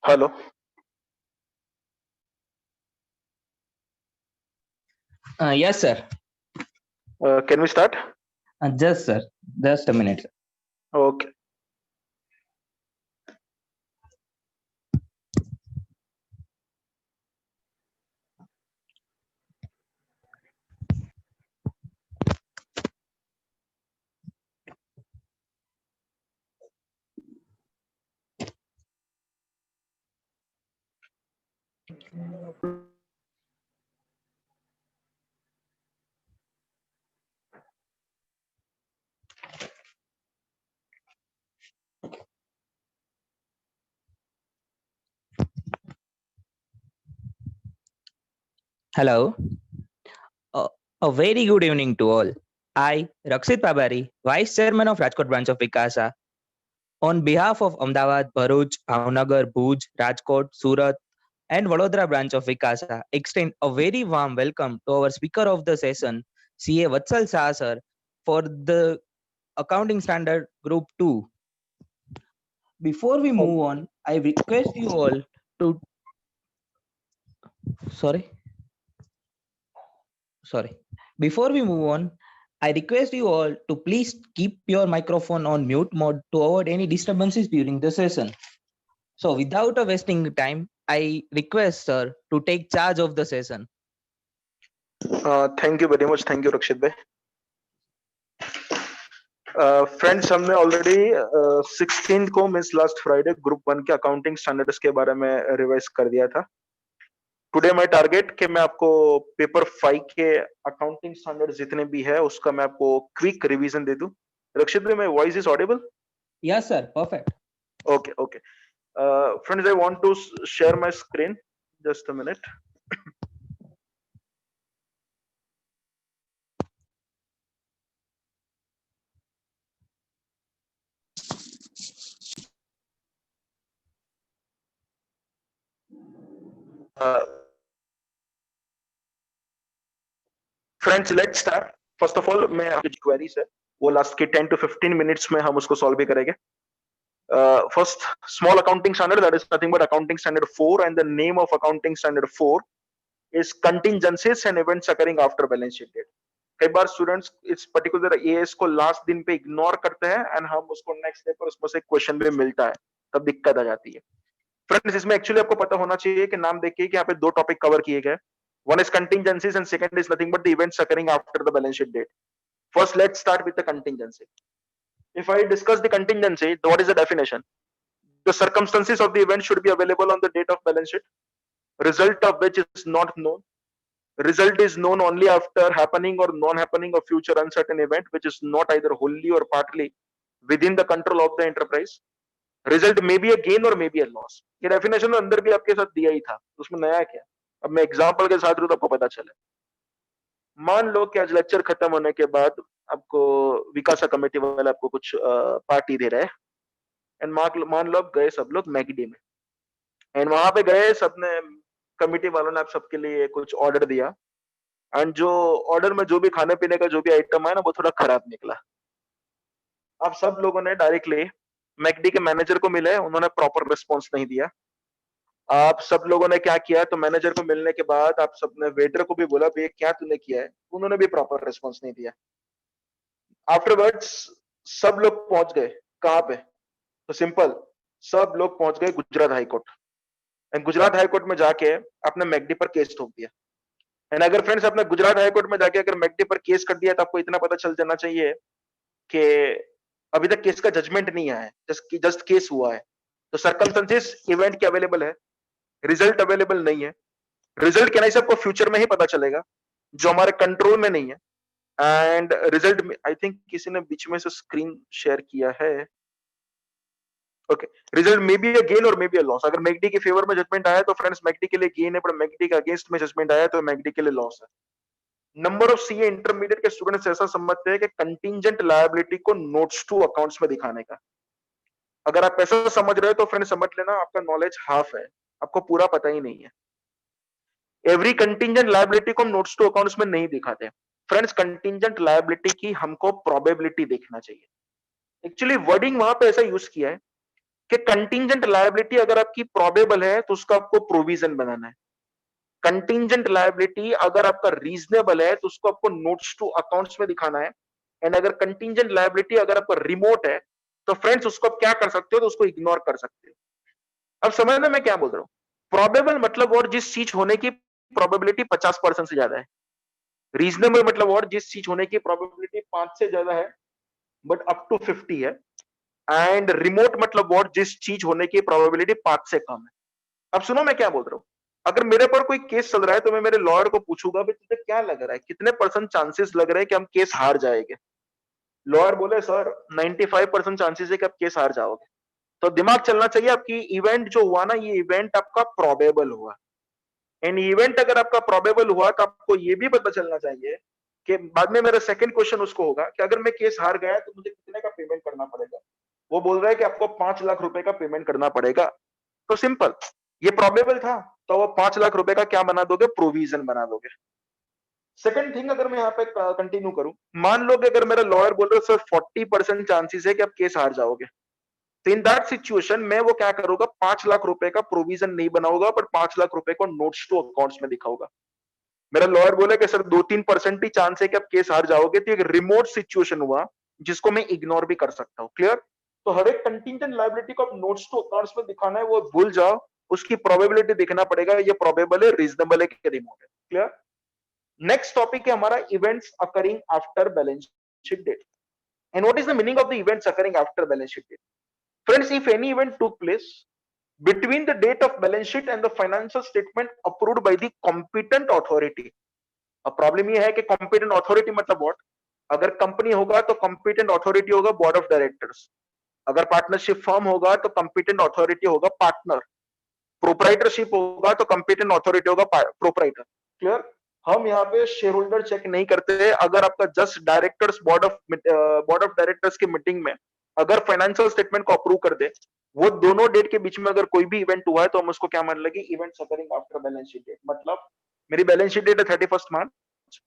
Hello. Yes, sir. Can we start? Just, sir. Just a minute. Okay. Hello. Uh, a very good evening to all. I, Rakshit Pabari, Vice Chairman of Rajkot Branch of Vikasa, on behalf of Ahmedabad, Bharuch, Bhavnagar, Bhuj, Rajkot, Surat, and Vadodara Branch of Vikasa, extend a very warm welcome to our speaker of the session, CA Vatsal Shah sir, for the Accounting Standard Group 2. Before we move on, I request you all to sorry. Sorry. Before we move on, I request you all to please keep your microphone on mute mode to avoid any disturbances during the session. So without a wasting time, I request sir to take charge of the session. Thank you very much. Thank you, Rakshit bhai. Friends हमने already 16 को means last Friday group 1 के accounting standards के बारे में revise कर दिया था. Today my target कि मैं आपको पेपर 5 के अकाउंटिंग स्टैंडर्ड्स जितने भी है उसका मैं आपको क्विक रिवीजन दे दूं. रक्षित भाई, my voice is Audible? Yes, sir. Perfect. Okay. Friends, I want to share my screen. Just a minute. Friends, let's start. First of all, मैं आपकी क्वेरीज है वो लास्ट के 10 to 15 मिनट्स में हम उसको सॉल्व भी करेंगे. First, small accounting standard, that is nothing but accounting standard 4, and the name of accounting standard 4 is contingencies and events occurring after balance sheet date. कई बार स्टूडेंट्स इस पर्टिकुलर एएस को last दिन पे इग्नोर करते हैं and हम उसको next day पर उसमें से क्वेश्चन भी मिलता है, तब दिक्कत आ जाती है. फ्रेंड्स, इसमें एक्चुअली आपको पता होना चाहिए कि नाम देखिए कि यहाँ पे दो टॉपिक कवर किए गए. One is contingencies and second is nothing but the events occurring after the balance sheet date. First, let's start with the contingency. If I discuss the contingency, what is the definition? The circumstances of the event should be available on the date of balance sheet, result of which is not known. Result is known only after happening or non-happening of future uncertain event, which is not either wholly or partly within the control of the enterprise. Result may be a gain or may be a loss. ये definition तो अंदर भी आपके साथ दिया ही था, उसमें नया क्या? अब मैं एग्जांपल के साथ तो आपको पता चले. मान लो कि आज लेक्चर खत्म होने के बाद आपको विकासा कमेटी वाले आपको कुछ पार्टी दे रहे हैं एंड मान लो आप गए सब लोग मैगडी में एंड वहां पे गए सबने, कमेटी वालों ने आप सबके लिए कुछ ऑर्डर दिया एंड जो ऑर्डर में जो भी खाने पीने का जो भी आइटम है ना वो थोड़ा खराब निकला. आप सब लोगों ने डायरेक्टली मैगडी के मैनेजर को मिले, उन्होंने प्रॉपर रिस्पॉन्स नहीं दिया. आप सब लोगों ने क्या किया, तो मैनेजर को मिलने के बाद आप सबने वेटर को भी बोला भैया क्या तूने किया है, उन्होंने भी प्रॉपर रिस्पॉन्स नहीं दिया. आफ्टरवर्ड्स सब लोग पहुंच गए कहां पे, तो सिंपल, सब लोग पहुंच गए Gujarat high court and Gujarat high court में जाके आपने मैगडी पर केस ठोक दिया. एंड अगर फ्रेंड्स आपने गुजरात हाईकोर्ट में जाके अगर मैगडी पर केस कर दिया तो आपको इतना पता चल जाना चाहिए कि अभी तक केस का जजमेंट नहीं आया है, जस्ट केस हुआ है. तो सर्कमस्टेंसेस इवेंट के अवेलेबल है, रिजल्ट अवेलेबल नहीं है. रिजल्ट क्या नहीं, सबको फ्यूचर में ही पता चलेगा जो हमारे कंट्रोल में नहीं है. एंड रिजल्ट में आई थिंक किसी ने बीच में से स्क्रीन शेयर किया है. Okay, result may be a gain और मे बी अ लॉस. अगर मैगडी के फेवर में जजमेंट आया तो फ्रेंड्स मैगडी के लिए गेन है, पर मैगडी के अगेंस्ट में जजमेंट आया तो मैगडी के लिए लॉस है. नंबर ऑफ सीए इंटरमीडिएट के स्टूडेंट्स ऐसा समझते हैं कि कंटिंजेंट लायबिलिटी को नोट्स टू अकाउंट्स में दिखाने का. अगर आप ऐसा समझ रहे हो तो फ्रेंड्स समझ लेना आपका नॉलेज हाफ है, आपको पूरा पता ही नहीं है. एवरी कंटिंजेंट लायबिलिटी को हम नोट्स टू अकाउंट्स में नहीं दिखाते. फ्रेंड्स, कंटिंजेंट लायबिलिटी की हमको प्रोबेबिलिटी देखना चाहिए. एक्चुअली वर्डिंग वहां पे ऐसा यूज किया है कि कंटिंजेंट लायबिलिटी अगर आपकी प्रोबेबल है तो उसका आपको प्रोविजन बनाना है, कंटिंजेंट लायबिलिटी अगर आपका रीजनेबल है तो उसको आपको नोट्स टू अकाउंट्स में दिखाना है, एंड अगर कंटिंजेंट लायबिलिटी अगर आपका रिमोट है तो फ्रेंड्स उसको आप क्या कर सकते हो, तो उसको इग्नोर कर सकते हो। अब समझना मैं क्या बोल रहा हूं। प्रोबेबल मतलब और जिस चीज होने की प्रोबेबिलिटी 50% से ज्यादा है, रीजनेबल मतलब और जिस चीज होने की प्रोबेबिलिटी 5 से ज्यादा है बट अप टू 50 है, एंड रिमोट मतलब और जिस चीज होने की प्रोबेबिलिटी 5 से कम है। अब सुनो मैं क्या बोल रहा हूं। अगर मेरे पर कोई केस चल रहा है तो मैं मेरे लॉयर को पूछूंगा भाई तुझे क्या लग रहा है, कितने परसेंट चांसेस लग रहे हैं कि हम केस हार जाएंगे। लॉयर बोले सर 95% चांसेस है कि आप केस हार जाओगे। तो दिमाग चलना चाहिए आपकी इवेंट जो हुआ ना, ये इवेंट आपका प्रोबेबल हुआ, एंड इवेंट अगर आपका प्रोबेबल हुआ तो आपको ये भी पता चलना चाहिए कि बाद में मेरा सेकंड क्वेश्चन उसको होगा कि अगर मैं केस हार गया तो मुझे कितने का पेमेंट करना पड़ेगा। वो बोल रहा है कि आपको 5 लाख रुपए का पेमेंट करना पड़ेगा। तो सिंपल, ये प्रोबेबल था तो वो 5 लाख रुपए का क्या बना दोगे, प्रोविजन बना दोगे। सेकंड थिंग अगर मैं यहाँ पे कंटिन्यू करूं, मान लो कि अगर मेरा लॉयर बोल रहा है सर 40% चांसेस है कि आप केस हार जाओगे, तो इन दैट सिचुएशन मैं वो क्या करूंगा, 5 लाख रुपए का प्रोविजन नहीं बनाऊंगा पर 5 लाख रुपए को नोट्स टू अकाउंट्स में दिखाऊंगा। मेरा लॉयर बोले कि सर 2-3% ही चांस है कि आप केस हार जाओगे, तो एक रिमोट सिचुएशन हुआ जिसको मैं इग्नोर भी कर सकता हूँ। क्लियर। तो हर एक कंटिंजेंट लायबिलिटी को आप नोट्स टू अकाउंट्स में दिखाना है, वो भूल जाओ, उसकी प्रोबेबिलिटी देखना पड़ेगा, ये प्रोबेबल है, रीजनेबल है कि रिमोट है। क्लियर। नेक्स्ट टॉपिक है हमारा events occurring after balance sheet date, and what is the meaning of the events occurring after balance sheet date. Friends, if any event took place between the date of balance sheet and the financial statement approved by the competent authority। अब problem ये है कि competent authority मतलब what, अगर company होगा तो competent authority होगा board of directors, अगर पार्टनरशिप फर्म होगा तो कॉम्पिटेंट अथॉरिटी होगा पार्टनर, प्रोप्राइटरशिप होगा तो कॉम्पिटेंट अथॉरिटी होगा प्रोप्राइटर। क्लियर। हम यहाँ पे शेयर होल्डर चेक नहीं करते, अगर आपका just directors board of directors की मीटिंग में अगर फाइनेंशियल स्टेटमेंट को अप्रूव कर दे, वो दोनों डेट के बीच में अगर कोई भी इवेंट हुआ है तो हम उसको क्या मान लेंगे, events occurring after balance sheet date. मतलब मेरी बैलेंस शीट डेट है 31 मार्च,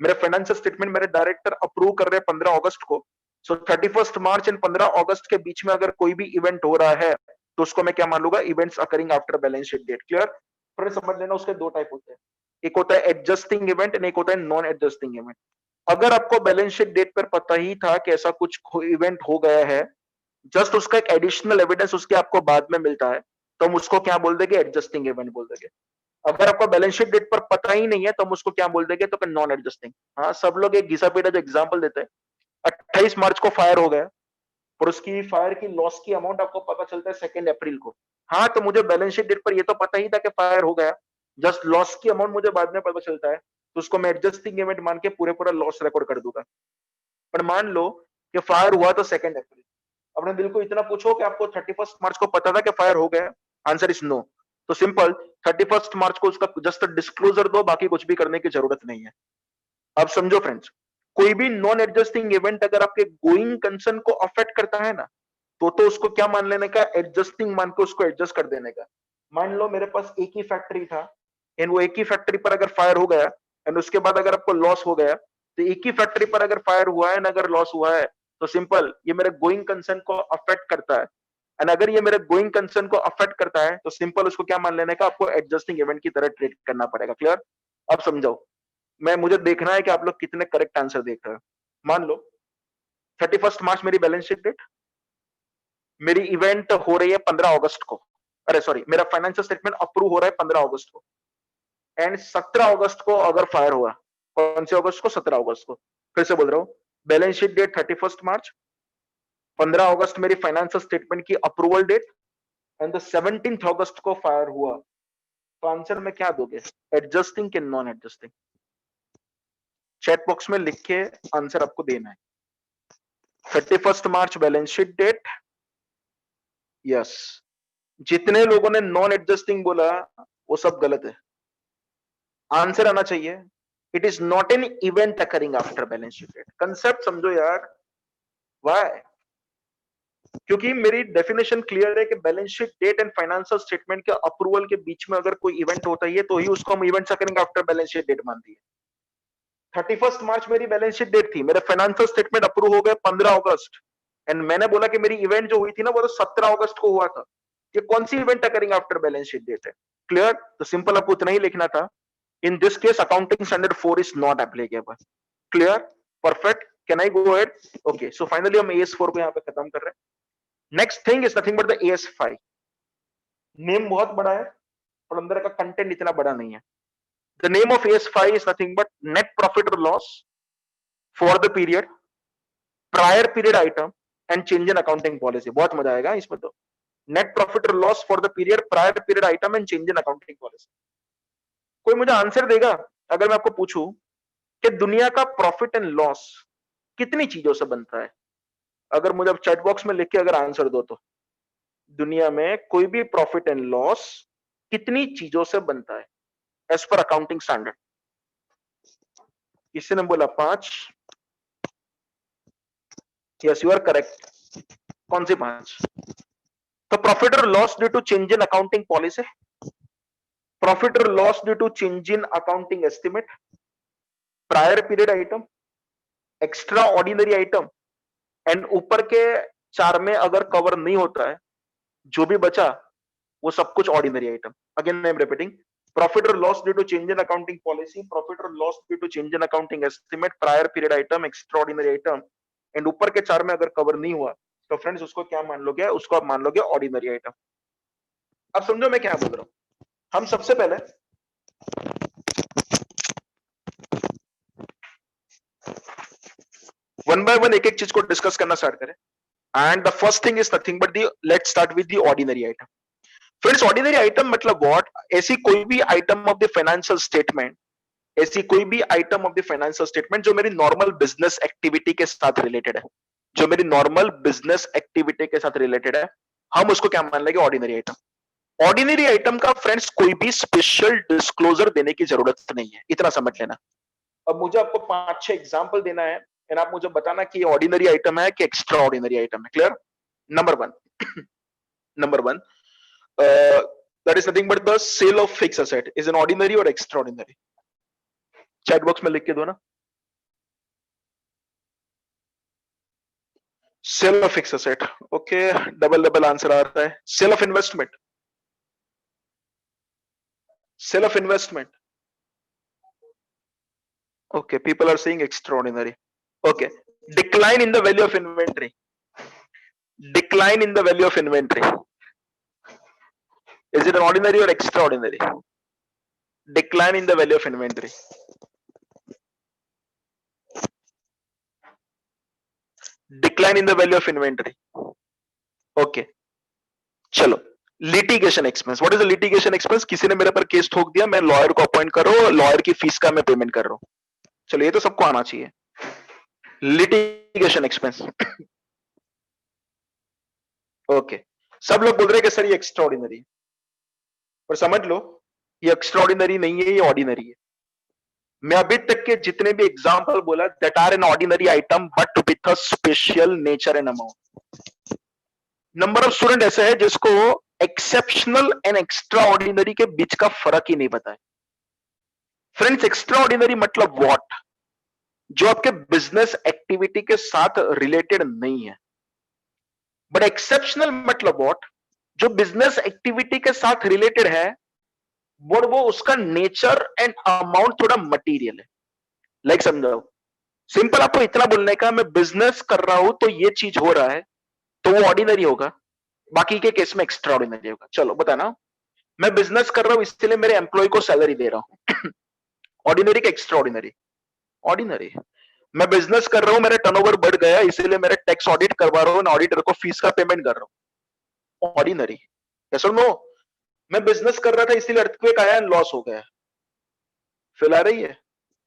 मेरे फाइनेंशियल स्टेटमेंट मेरे डायरेक्टर अप्रूव कर रहे हैं 15 अगस्त को, सो 31 मार्च एंड 15 अगस्त के बीच में अगर कोई भी इवेंट हो रहा है तो उसको मैं क्या मान लूंगा, events occurring after balance sheet date. Clear. फिर समझ लेना उसके दो टाइप होते हैं, एक होता है एडजस्टिंग इवेंट एंड एक होता है नॉन एडजस्टिंग इवेंट। अगर आपको बैलेंस शीट डेट पर पता ही था कि ऐसा कुछ इवेंट हो गया है, जस्ट उसका एक एडिशनल एविडेंस उसके आपको बाद में मिलता है, तो हम उसको क्या बोल देंगे, एडजस्टिंग इवेंट बोल देंगे। अगर आपको बैलेंस शीट डेट पर पता ही नहीं है तो हम उसको क्या बोल देंगे, तो नॉन एडजस्टिंग। हाँ, सब लोग एक घिसा पीटा जो एग्जांपल देते हैं, 28 मार्च को फायर हो गया और उसकी फायर की लॉस की अमाउंट आपको पता चलता है 2 अप्रैल को। हाँ, तो मुझे बैलेंस शीट डेट पर ये तो पता ही था कि फायर हो गया, जस्ट लॉस की अमाउंट मुझे बाद में पता चलता है, तो उसको मैं एडजस्टिंग इवेंट मान के पूरे पूरा लॉस रिकॉर्ड कर दूंगा। पर मान लो कि फायर हुआ तो 2 अप्रैल, अपने दिल को इतना पूछो कि आपको 31 मार्च को पता था कि फायर हो गया, आंसर इज नो। तो सिंपल, 31 मार्च को उसका जस्ट डिस्क्लोजर दो, बाकी कुछ भी करने की जरूरत नहीं है। अब समझो फ्रेंड्स, कोई भी नॉन एडजस्टिंग इवेंट अगर आपके गोइंग कंसर्न को अफेक्ट करता है ना, तो उसको क्या मान लेने का, एडजस्टिंग मान के उसको एडजस्ट कर देने का। मान लो मेरे पास एक ही फैक्ट्री था, एंड वो एक ही फैक्ट्री पर अगर फायर हो गया एंड उसके बाद अगर आपको लॉस हो गया, तो एक ही फैक्ट्री पर अगर फायर हुआ है ना, अगर लॉस हुआ है, तो सिंपल ये मेरे गोइंग कंसर्न को अफेक्ट करता है, एंड अगर ये मेरे गोइंग कंसर्न को अफेक्ट करता है तो सिंपल उसको क्या मान लेने का, आपको एडजस्टिंग इवेंट की तरह ट्रीट करना पड़ेगा। क्लियर। अब समझाओ, मैं मुझे देखना है कि आप लोग कितने करेक्ट आंसर देख रहे हो। मान लो 31 मार्च मेरी बैलेंस शीट डेट, मेरी इवेंट हो रही है 15 अगस्त को, अरे सॉरी, मेरा फाइनेंशियल स्टेटमेंट अप्रूव हो रहा है 15 अगस्त को, एंड 17 अगस्त को अगर फायर हुआ, कौन से अगस्त को, 17 अगस्त को, फिर से बोल रहा हूं, बैलेंस शीट डेट 31 मार्च, 15 अगस्त मेरी फाइनेंशियल स्टेटमेंट की अप्रूवल डेट, एंड द 17 अगस्त को फायर हुआ, तो आंसर में क्या दोगे, एडजस्टिंग के नॉन एडजस्टिंग। चैट बॉक्स में लिख के आंसर आपको देना है। 31 मार्च बैलेंस शीट डेट, यस। जितने लोगों ने नॉन एडजस्टिंग बोला वो सब गलत है, आंसर आना चाहिए, it is not an event occurring after balance sheet date. Concept समझो यार, वाई, क्योंकि मेरी डेफिनेशन क्लियर है कि balance sheet date and financial statement के अप्रूवल के बीच में अगर कोई इवेंट होता है तो ही उसको हम events occurring after balance sheet date मानती है। 31 मार्च मेरी बैलेंस शीट डेट थी, मेरे फाइनेंशियल स्टेटमेंट अप्रूव हो गए 15 अगस्त, एंड मैंने बोला कि मेरी इवेंट जो हुई थी ना वो तो 17 अगस्त को हुआ था, कि कौन सी event occurring after balance sheet date है। क्लियर? तो सिंपल आपको इतना ही लिखना था, in this case accounting standard 4 is not applicable. Clear? Perfect. Can I go ahead? Okay, so finally हम AS4 को यहाँ पे खत्म कर रहे हैं। Next thing is nothing but the AS5। Name बहुत बड़ा है और अंदर का कंटेंट इतना बड़ा नहीं है। The name of AS5 is nothing but net profit or loss for the period, prior period item and change in accounting policy. बहुत मजा आएगा इसमें तो। Net profit or loss for the period, prior period item and change in accounting policy. कोई मुझे answer देगा अगर मैं आपको पूछूं कि दुनिया का प्रॉफिट एंड लॉस कितनी चीजों से बनता है? अगर मुझे चैट बॉक्स में लिख के अगर आंसर दो तो दुनिया में कोई भी प्रॉफिट एंड लॉस कितनी चीजों से बनता है एज पर अकाउंटिंग स्टैंडर्ड? किसी ने बोला 5। Yes, you are correct. कौन सी 5? तो profit or loss due to change in accounting policy, profit or loss due to change in accounting estimate, prior period item, extraordinary item, and ऊपर के 4 में अगर कवर नहीं होता है, जो भी बचा वो सब कुछ ordinary item. Again I am repeating, profit or loss due to change in accounting policy, profit or loss due to change in accounting estimate, prior period item, extraordinary item, and ऊपर के 4 में अगर cover नहीं हुआ तो friends उसको क्या मान लोगे? उसको आप मान लोगे ऑर्डिनरी आइटम। अब समझो मैं क्या बोल रहा हूं। हम सबसे पहले वन बाय वन एक एक चीज को डिस्कस करना स्टार्ट करें। And the first thing is nothing but the let's start with the ordinary item. Friends, ordinary item मतलब व्हाट? ऐसी कोई भी item of the financial statement, ऐसी कोई भी item of the financial statement जो मेरी नॉर्मल बिजनेस एक्टिविटी के साथ रिलेटेड है, जो मेरी नॉर्मल बिजनेस एक्टिविटी के साथ रिलेटेड है, हम उसको क्या मान लेंगे? Ordinary item. ऑर्डिनरी आइटम का फ्रेंड्स कोई भी स्पेशल डिस्क्लोजर देने की जरूरत नहीं है, इतना समझ लेना। अब मुझे आपको 5-6 एग्जांपल देना है एंड आप मुझे बताना कि ये ऑर्डिनरी आइटम है कि एक्स्ट्रा ऑर्डिनरी आइटम है। Clear? Number 1 number 1 that is nothing but the sale of fixed asset is an ordinary or extraordinary? Chat box में लिख के दो ना। Sale of fix asset, okay, double double answer आ रहा है। Sale of investment, sale of investment, okay, people are saying extraordinary. Okay, decline in the value of inventory, decline in the value of inventory, is it an ordinary or extraordinary? Decline in the value of inventory, decline in the value of inventory, okay. चलो, litigation expense, what is the litigation expense? किसी ने मेरे पर case ठोक दिया, मैं lawyer को appoint कर रहा हूं, लॉयर की फीस का मैं पेमेंट कर रहा हूं। चलो, ये तो सबको आना चाहिए। Litigation expense, okay. सब लोग बोल रहे हैं कि सर ये एक्स्ट्राऑर्डिनरी, पर समझ लो ये एक्स्ट्राऑर्डिनरी नहीं है, ये ऑर्डिनरी है। मैं अभी तक के जितने भी एग्जांपल बोला, that are an ordinary item but with a special nature and amount. Number of student ऐसे है जिसको एक्सेप्शनल एंड एक्स्ट्रा ऑर्डिनरी के बीच का फर्क ही नहीं पता है। फ्रेंड्स, एक्स्ट्रा ऑर्डिनरी मतलब व्हाट? जो आपके बिजनेस एक्टिविटी के साथ रिलेटेड नहीं है। बट एक्सेप्शनल मतलब व्हाट? जो बिजनेस एक्टिविटी के साथ रिलेटेड है, वो उसका नेचर एंड अमाउंट थोड़ा मटीरियल है। लाइक समझाओ, सिंपल आपको इतना बोलने का, मैं बिजनेस कर रहा हूं तो ये चीज हो रहा है, तो वो ऑर्डिनरी होगा, बाकी के केस में एक्स्ट्रा ऑर्डिनरी होगा। चलो बताना, मैं बिजनेस कर रहा हूं इसलिए मेरे एम्प्लॉय को सैलरी दे रहा हूं, ऑर्डिनरी का एक्स्ट्रा ऑर्डिनरी? ऑर्डिनरी। मैं बिजनेस कर रहा हूं, मेरा टर्नओवर बढ़ गया इसलिए मेरा टैक्स ऑडिट करवा रहा हूं, ऑडिटर को फीस का पेमेंट कर रहा हूं, ऑर्डिनरी। यस और नो? मैं बिजनेस कर रहा था इसलिए अर्थक्वेक आया, लॉस हो गया, फिल आ रही है?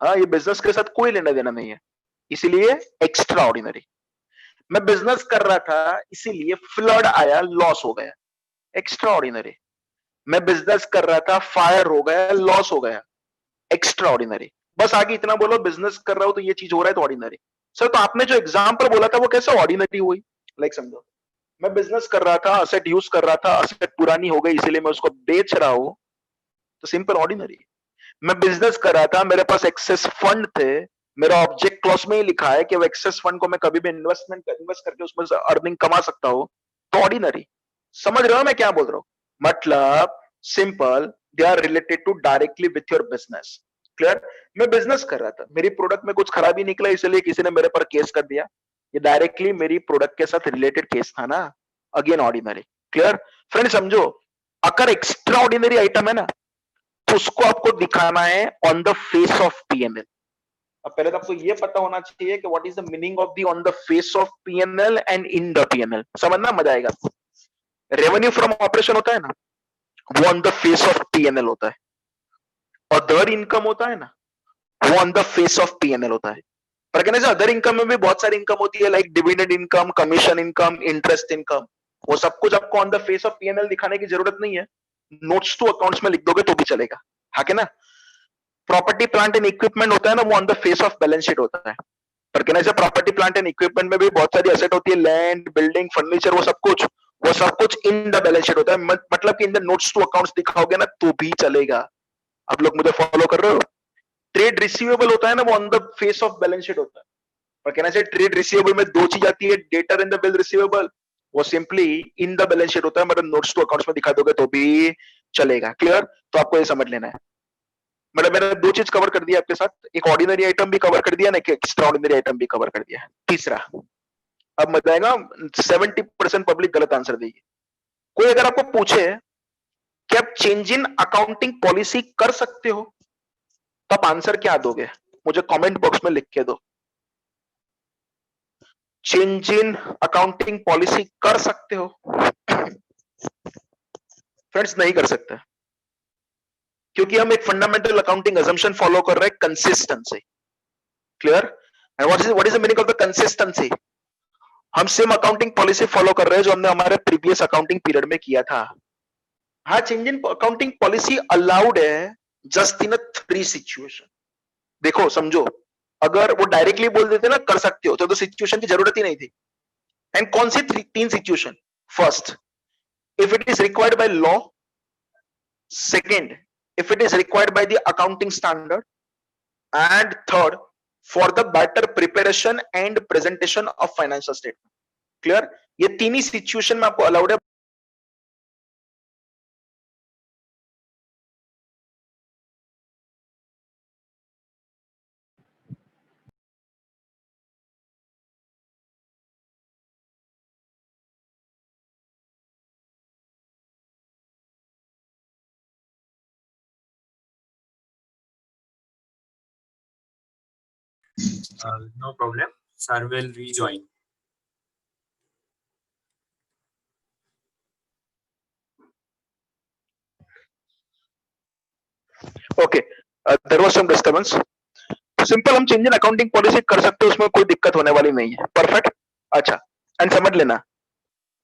हाँ, ये बिजनेस के साथ कोई लेना देना नहीं है, इसीलिए एक्स्ट्रा ऑर्डिनरी। मैं बिजनेस कर रहा था इसीलिए फ्लड आया, लॉस हो गया, एक्स्ट्रा ऑर्डिनरी। मैं बिजनेस कर रहा था, फायर हो गया, लॉस हो गया, एक्स्ट्रा ऑर्डिनरी। बस आगे इतना बोलो, बिजनेस कर रहा हो तो ये चीज हो रहा है तो ऑर्डिनरी। सर, तो आपने जो एग्जांपल बोला था वो कैसे ऑर्डिनरी हुई? लाइक समझो, मैं बिजनेस कर रहा था, असेट यूज कर रहा था, असेट पुरानी हो गई इसलिए मैं उसको बेच रहा हूं, तो सिंपल ऑर्डिनरी। मैं बिजनेस कर रहा था, मेरे पास एक्सेस फंड थे, मेरा ऑब्जेक्ट क्लॉज में ही लिखा है कि वो एक्सेस फंड को मैं कभी भी इन्वेस्ट करके उसमें से अर्निंग कमा सकता हूँ, तो ऑर्डिनरी। समझ रहे हो मैं क्या बोल रहा हूँ? मतलब simple, they are related to directly with your business. Clear? मैं बिजनेस कर रहा था, मेरी प्रोडक्ट में कुछ खराबी निकला, इसलिए किसी ने मेरे पर केस कर दिया, ये डायरेक्टली मेरी प्रोडक्ट के साथ रिलेटेड केस था ना, अगेन ऑर्डिनरी। क्लियर? फ्रेंड समझो, अगर एक्स्ट्रा ऑर्डिनरी आइटम है ना, तो उसको आपको दिखाना है on the face of PNL. अब पहले तो आपको ये पता होना चाहिए कि what is the meaning of the on the face of PNL and in the PNL. समझना, मजा आएगा। रेवेन्यू फ्रॉम ऑपरेशन होता है ना, वो on the face of PNL होता है। अदर इनकम होता है ना, वो on the face of PNL होता है। पर कहने से अदर इनकम में भी बहुत सारी इनकम होती है, like dividend income, commission income, interest income. वो सब कुछ आपको on the face of PNL दिखाने की जरूरत नहीं है, नोट्स टू अकाउंट्स में लिख दोगे तो भी चलेगा। हाँ के ना? प्रॉपर्टी प्लांट एंड इक्विपमेंट होता है ना, वो on the face of balance sheet होता है। पर कहने से प्रॉपर्टी प्लांट एंड इक्विपमेंट में भी बहुत सारी एसेट होती है, लैंड, बिल्डिंग, फर्नीचर, वो सब कुछ इन द बैलेंस शीट होता है। मतलब कि in the notes to accounts दिखाओगे ना तो भी चलेगा। आप लोग मुझे फॉलो कर रहे हो? ट्रेड रिसीवेबल होता है ना, वो on the face of balance sheet होता है। पर कहना चाहिए ट्रेड रिसीवेबल में दो चीज आती है, debtor in the bill receivable, वो simply in the balance sheet होता है, मतलब नोट्स टू अकाउंट्स में दिखा दोगे तो भी चलेगा। क्लियर? तो आपको ये समझ लेना है। मतलब मैंने दो चीज कवर कर दिया आपके साथ, एक ऑर्डिनरी आइटम भी कवर कर दिया ना, एक एक्स्ट्रा ऑर्डिनरी आइटम भी कवर कर दिया। तीसरा, अब मजा आएगा, 70% पब्लिक गलत आंसर देगी। कोई अगर आपको पूछे कि आप चेंज इन अकाउंटिंग पॉलिसी कर सकते हो, तो आप आंसर क्या दोगे? मुझे कमेंट बॉक्स में लिख के दो। चेंज इन अकाउंटिंग पॉलिसी कर सकते हो? फ्रेंड्स नहीं कर सकते, क्योंकि हम एक फंडामेंटल अकाउंटिंग अजम्पशन फॉलो कर रहे हैं, consistency. Clear? And what is the meaning of the consistency? हम सेम अकाउंटिंग पॉलिसी फॉलो कर रहे हैं जो हमने हमारे प्रीवियस अकाउंटिंग पीरियड में किया था। हाँ, change in accounting policy allowed है जस्ट इन अ 3 सिचुएशन। देखो समझो, अगर वो डायरेक्टली बोल देते ना कर सकते हो, तो सिचुएशन की जरूरत ही नहीं थी। एंड कौन सी 3 situation? First, if it is required by law. Second, if it is required by the accounting standard. And third, for the better preparation and presentation of financial statement. Clear? ये तीन ही situation में आपको allowed है। No problem. Sir will rejoin. Okay, there was some disturbance. Simple, हम change in accounting policy कर सकते हो, उसमें कोई दिक्कत होने वाली नहीं है। परफेक्ट। अच्छा, एंड समझ लेना,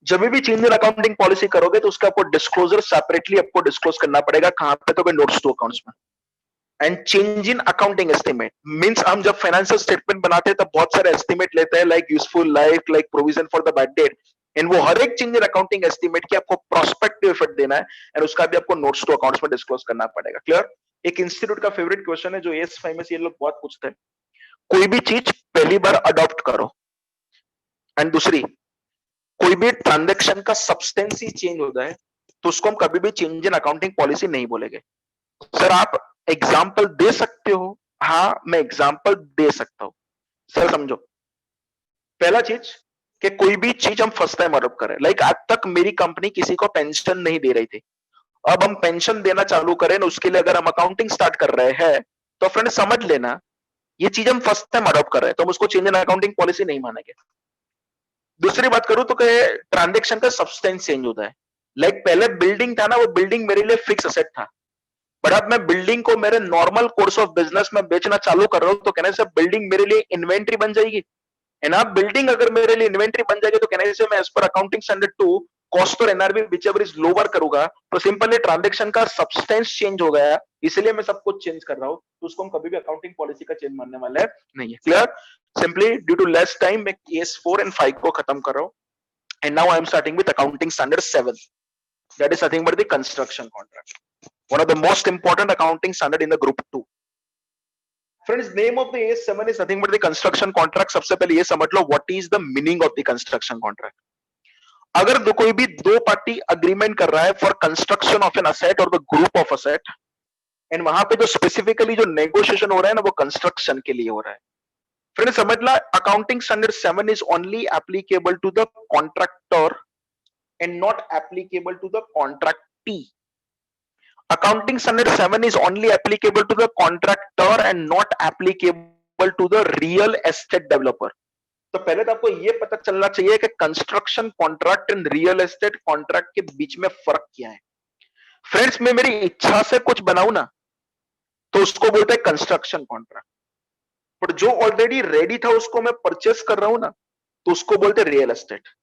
जब भी चेंज इन अकाउंटिंग पॉलिसी करोगे तो उसका आपको डिस्क्लोजर सेपरेटली आपको डिस्क्लोज करना पड़ेगा। कहां पे? तो नोट्स टू अकाउंट्स में। And change in accounting estimate means हम जब फाइनेंशियल स्टेटमेंट बनाते हैं तब बहुत सारे एस्टिमेट लेते हैं, like useful life, like provision for the bad debt. And वो हर एक चेंज इन अकाउंटिंग एस्टिमेट की आपको प्रोस्पेक्टिव इफेक्ट देना है, एंड उसका भी आपको नोट्स टू अकाउंट्स में डिस्क्लोज करना पड़ेगा। क्लियर? एक इंस्टीट्यूट का फेवरेट क्वेश्चन है जो AS5 में से ये लोग बहुत पूछते हैं, कोई भी चीज पहली बार अडॉप्ट करो, एंड दूसरी, कोई भी ट्रांजेक्शन का सब्सटेंस ही चेंज हो जाए तो उसको हम कभी भी चेंज इन अकाउंटिंग पॉलिसी नहीं बोलेंगे। सर आप एग्जाम्पल दे सकते हो? हाँ, मैं एग्जाम्पल दे सकता हूं। सर समझो, पहला चीज कि कोई भी चीज हम फर्स्ट टाइम अडॉप्ट करें, लाइक आज तक मेरी कंपनी किसी को पेंशन नहीं दे रही थी, अब हम पेंशन देना चालू करें ना, उसके लिए अगर हम अकाउंटिंग स्टार्ट कर रहे हैं तो फ्रेंड समझ लेना, ये चीज हम फर्स्ट टाइम अडॉप्ट कर रहे हैं तो हम उसको चेंज इन अकाउंटिंग पॉलिसी नहीं मानेंगे। दूसरी बात करूं तो ट्रांजेक्शन का सब्सटेंस चेंज होता है, लाइक पहले बिल्डिंग था ना, वो बिल्डिंग मेरे लिए फिक्स असेट था, बट अब मैं बिल्डिंग को मेरे नॉर्मल कोर्स ऑफ बिजनेस में बेचना चालू कर रहा हूं तो कहने से बिल्डिंग मेरे लिए इन्वेंट्री बन जाएगी। एंड अब बिल्डिंग अगर मेरे लिए इन्वेंट्री बन जाएगी तो कहने से मैं as per accounting standard 2 cost और एनआरबी व्हिचएवर इज लोअर करूंगा, तो सिंपली ट्रांजेक्शन का सब्सटेंस चेंज हो गया, इसलिए मैं सब कुछ चेंज कर रहा हूं, तो उसको हम कभी भी अकाउंटिंग पॉलिसी का चेंज मानने वाले नहीं है। Clear? Simply due to less time मैं केस 4 एंड 5 को खत्म कर रहा हूं, and now I am starting with accounting standard 7, that is nothing but the construction contract, one of the most important accounting standard in the group 2. Friends, name of the AS7 is nothing but the construction contract. सबसे पहले ये समझ लो what is the meaning of the construction contract. अगर कोई भी दो party agreement कर रहा है for construction of an asset or the group of asset, and वहां पे जो स्पेसिफिकली जो नेगोशिएशन हो रहा है ना, वो कंस्ट्रक्शन के लिए हो रहा है। फ्रेंड्स समझ ला, accounting standard 7 is only applicable to the contractor and not applicable to the contractee. Accounting standard 7 is only applicable to the contractor and not applicable to the real estate developer. तो पहले तो आपको ये पता चलना चाहिए कि construction contract and real estate contract के बीच में फर्क क्या है। फ्रेंड्स, मैं मेरी इच्छा से कुछ बनाऊं ना तो उसको बोलते हैं कंस्ट्रक्शन कॉन्ट्रैक्ट, पर जो ऑलरेडी रेडी था उसको मैं परचेस कर रहा हूं ना तो उसको बोलते हैं रियल एस्टेट।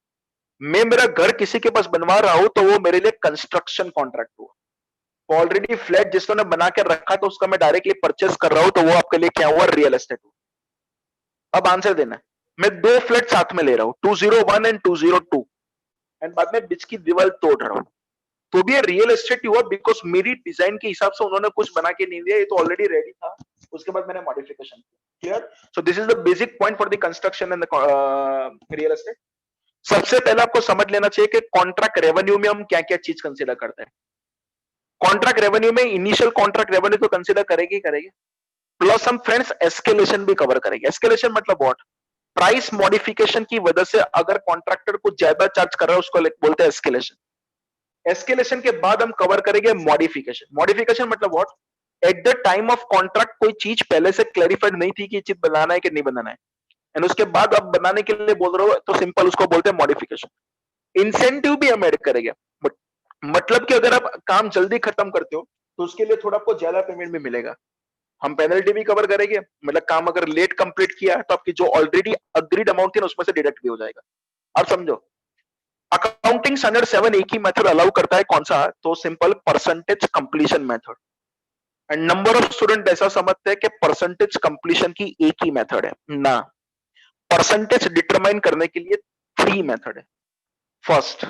मैं मेरा घर किसी के पास बनवा रहा हूं तो वो मेरे लिए कंस्ट्रक्शन कॉन्ट्रैक्ट हुआ। ऑलरेडी फ्लैट जिसने बना के रखा तो उसका मैं डायरेक्टली परचेस कर रहा हूं तो वो आपके लिए क्या हुआ, रियल एस्टेट हुआ। अब आंसर देना, मैं दो फ्लैट साथ में ले रहा हूं 201 एंड 202, एंड बाद में बीच की दीवार तोड़ रहा हूं तो भी रियल एस्टेट हुआ, बिकॉज मेरी डिजाइन के हिसाब से उन्होंने कुछ बना के नहीं दिया, ये तो ऑलरेडी रेडी था, उसके बाद मैंने मॉडिफिकेशन किया। Clear? So this is the basic point for the construction and the real estate. सबसे पहले आपको समझ लेना चाहिए कि कॉन्ट्रैक्ट रेवेन्यू में हम क्या क्या चीज कंसीडर करते हैं। कॉन्ट्रैक्ट रेवेन्यू में इनिशियल कॉन्ट्रैक्ट रेवेन्यू तो कंसीडर करेंगे प्लस हम फ्रेंड्स एस्केलेशन भी कवर करेंगे। एस्केलेशन मतलब व्हाट? प्राइस मॉडिफिकेशन की वजह से अगर कॉन्ट्रैक्टर को ज्यादा चार्ज कर रहा है उसको बोलते हैं एस्केलेशन। एस्केलेशन के बाद हम कवर करेंगे मॉडिफिकेशन। मॉडिफिकेशन मतलब what? Eight the time of contract कोई चीज पहले से क्लैरिफाइड नहीं थी कि ये चीज बनाना है कि नहीं बनाना है, एंड उसके बाद अब बनाने के लिए बोल रहे हो तो सिंपल उसको बोलते हैं मॉडिफिकेशन। इंसेंटिव भी हम ऐड करेंगे, मतलब कि अगर आप काम जल्दी खत्म करते हो तो उसके लिए थोड़ा आपको ज्यादा पेमेंट भी मिलेगा। हम पेनल्टी भी कवर करेंगे, मतलब काम अगर लेट कंप्लीट किया तो आपकी जो ऑलरेडी अग्रीड अमाउंट थी ना उसमें से डिडक्ट भी हो जाएगा। अब समझो, अकाउंटिंग स्टैंडर्ड 7 एक ही मेथड अलाउ करता है, कौन सा? तो simple percentage completion method. And number of student ऐसा समझते हैं कि परसेंटेज कंप्लीशन की एक ही मेथड है ना, परसेंटेज डिटरमाइन करने के लिए 3 मेथड है। फर्स्ट,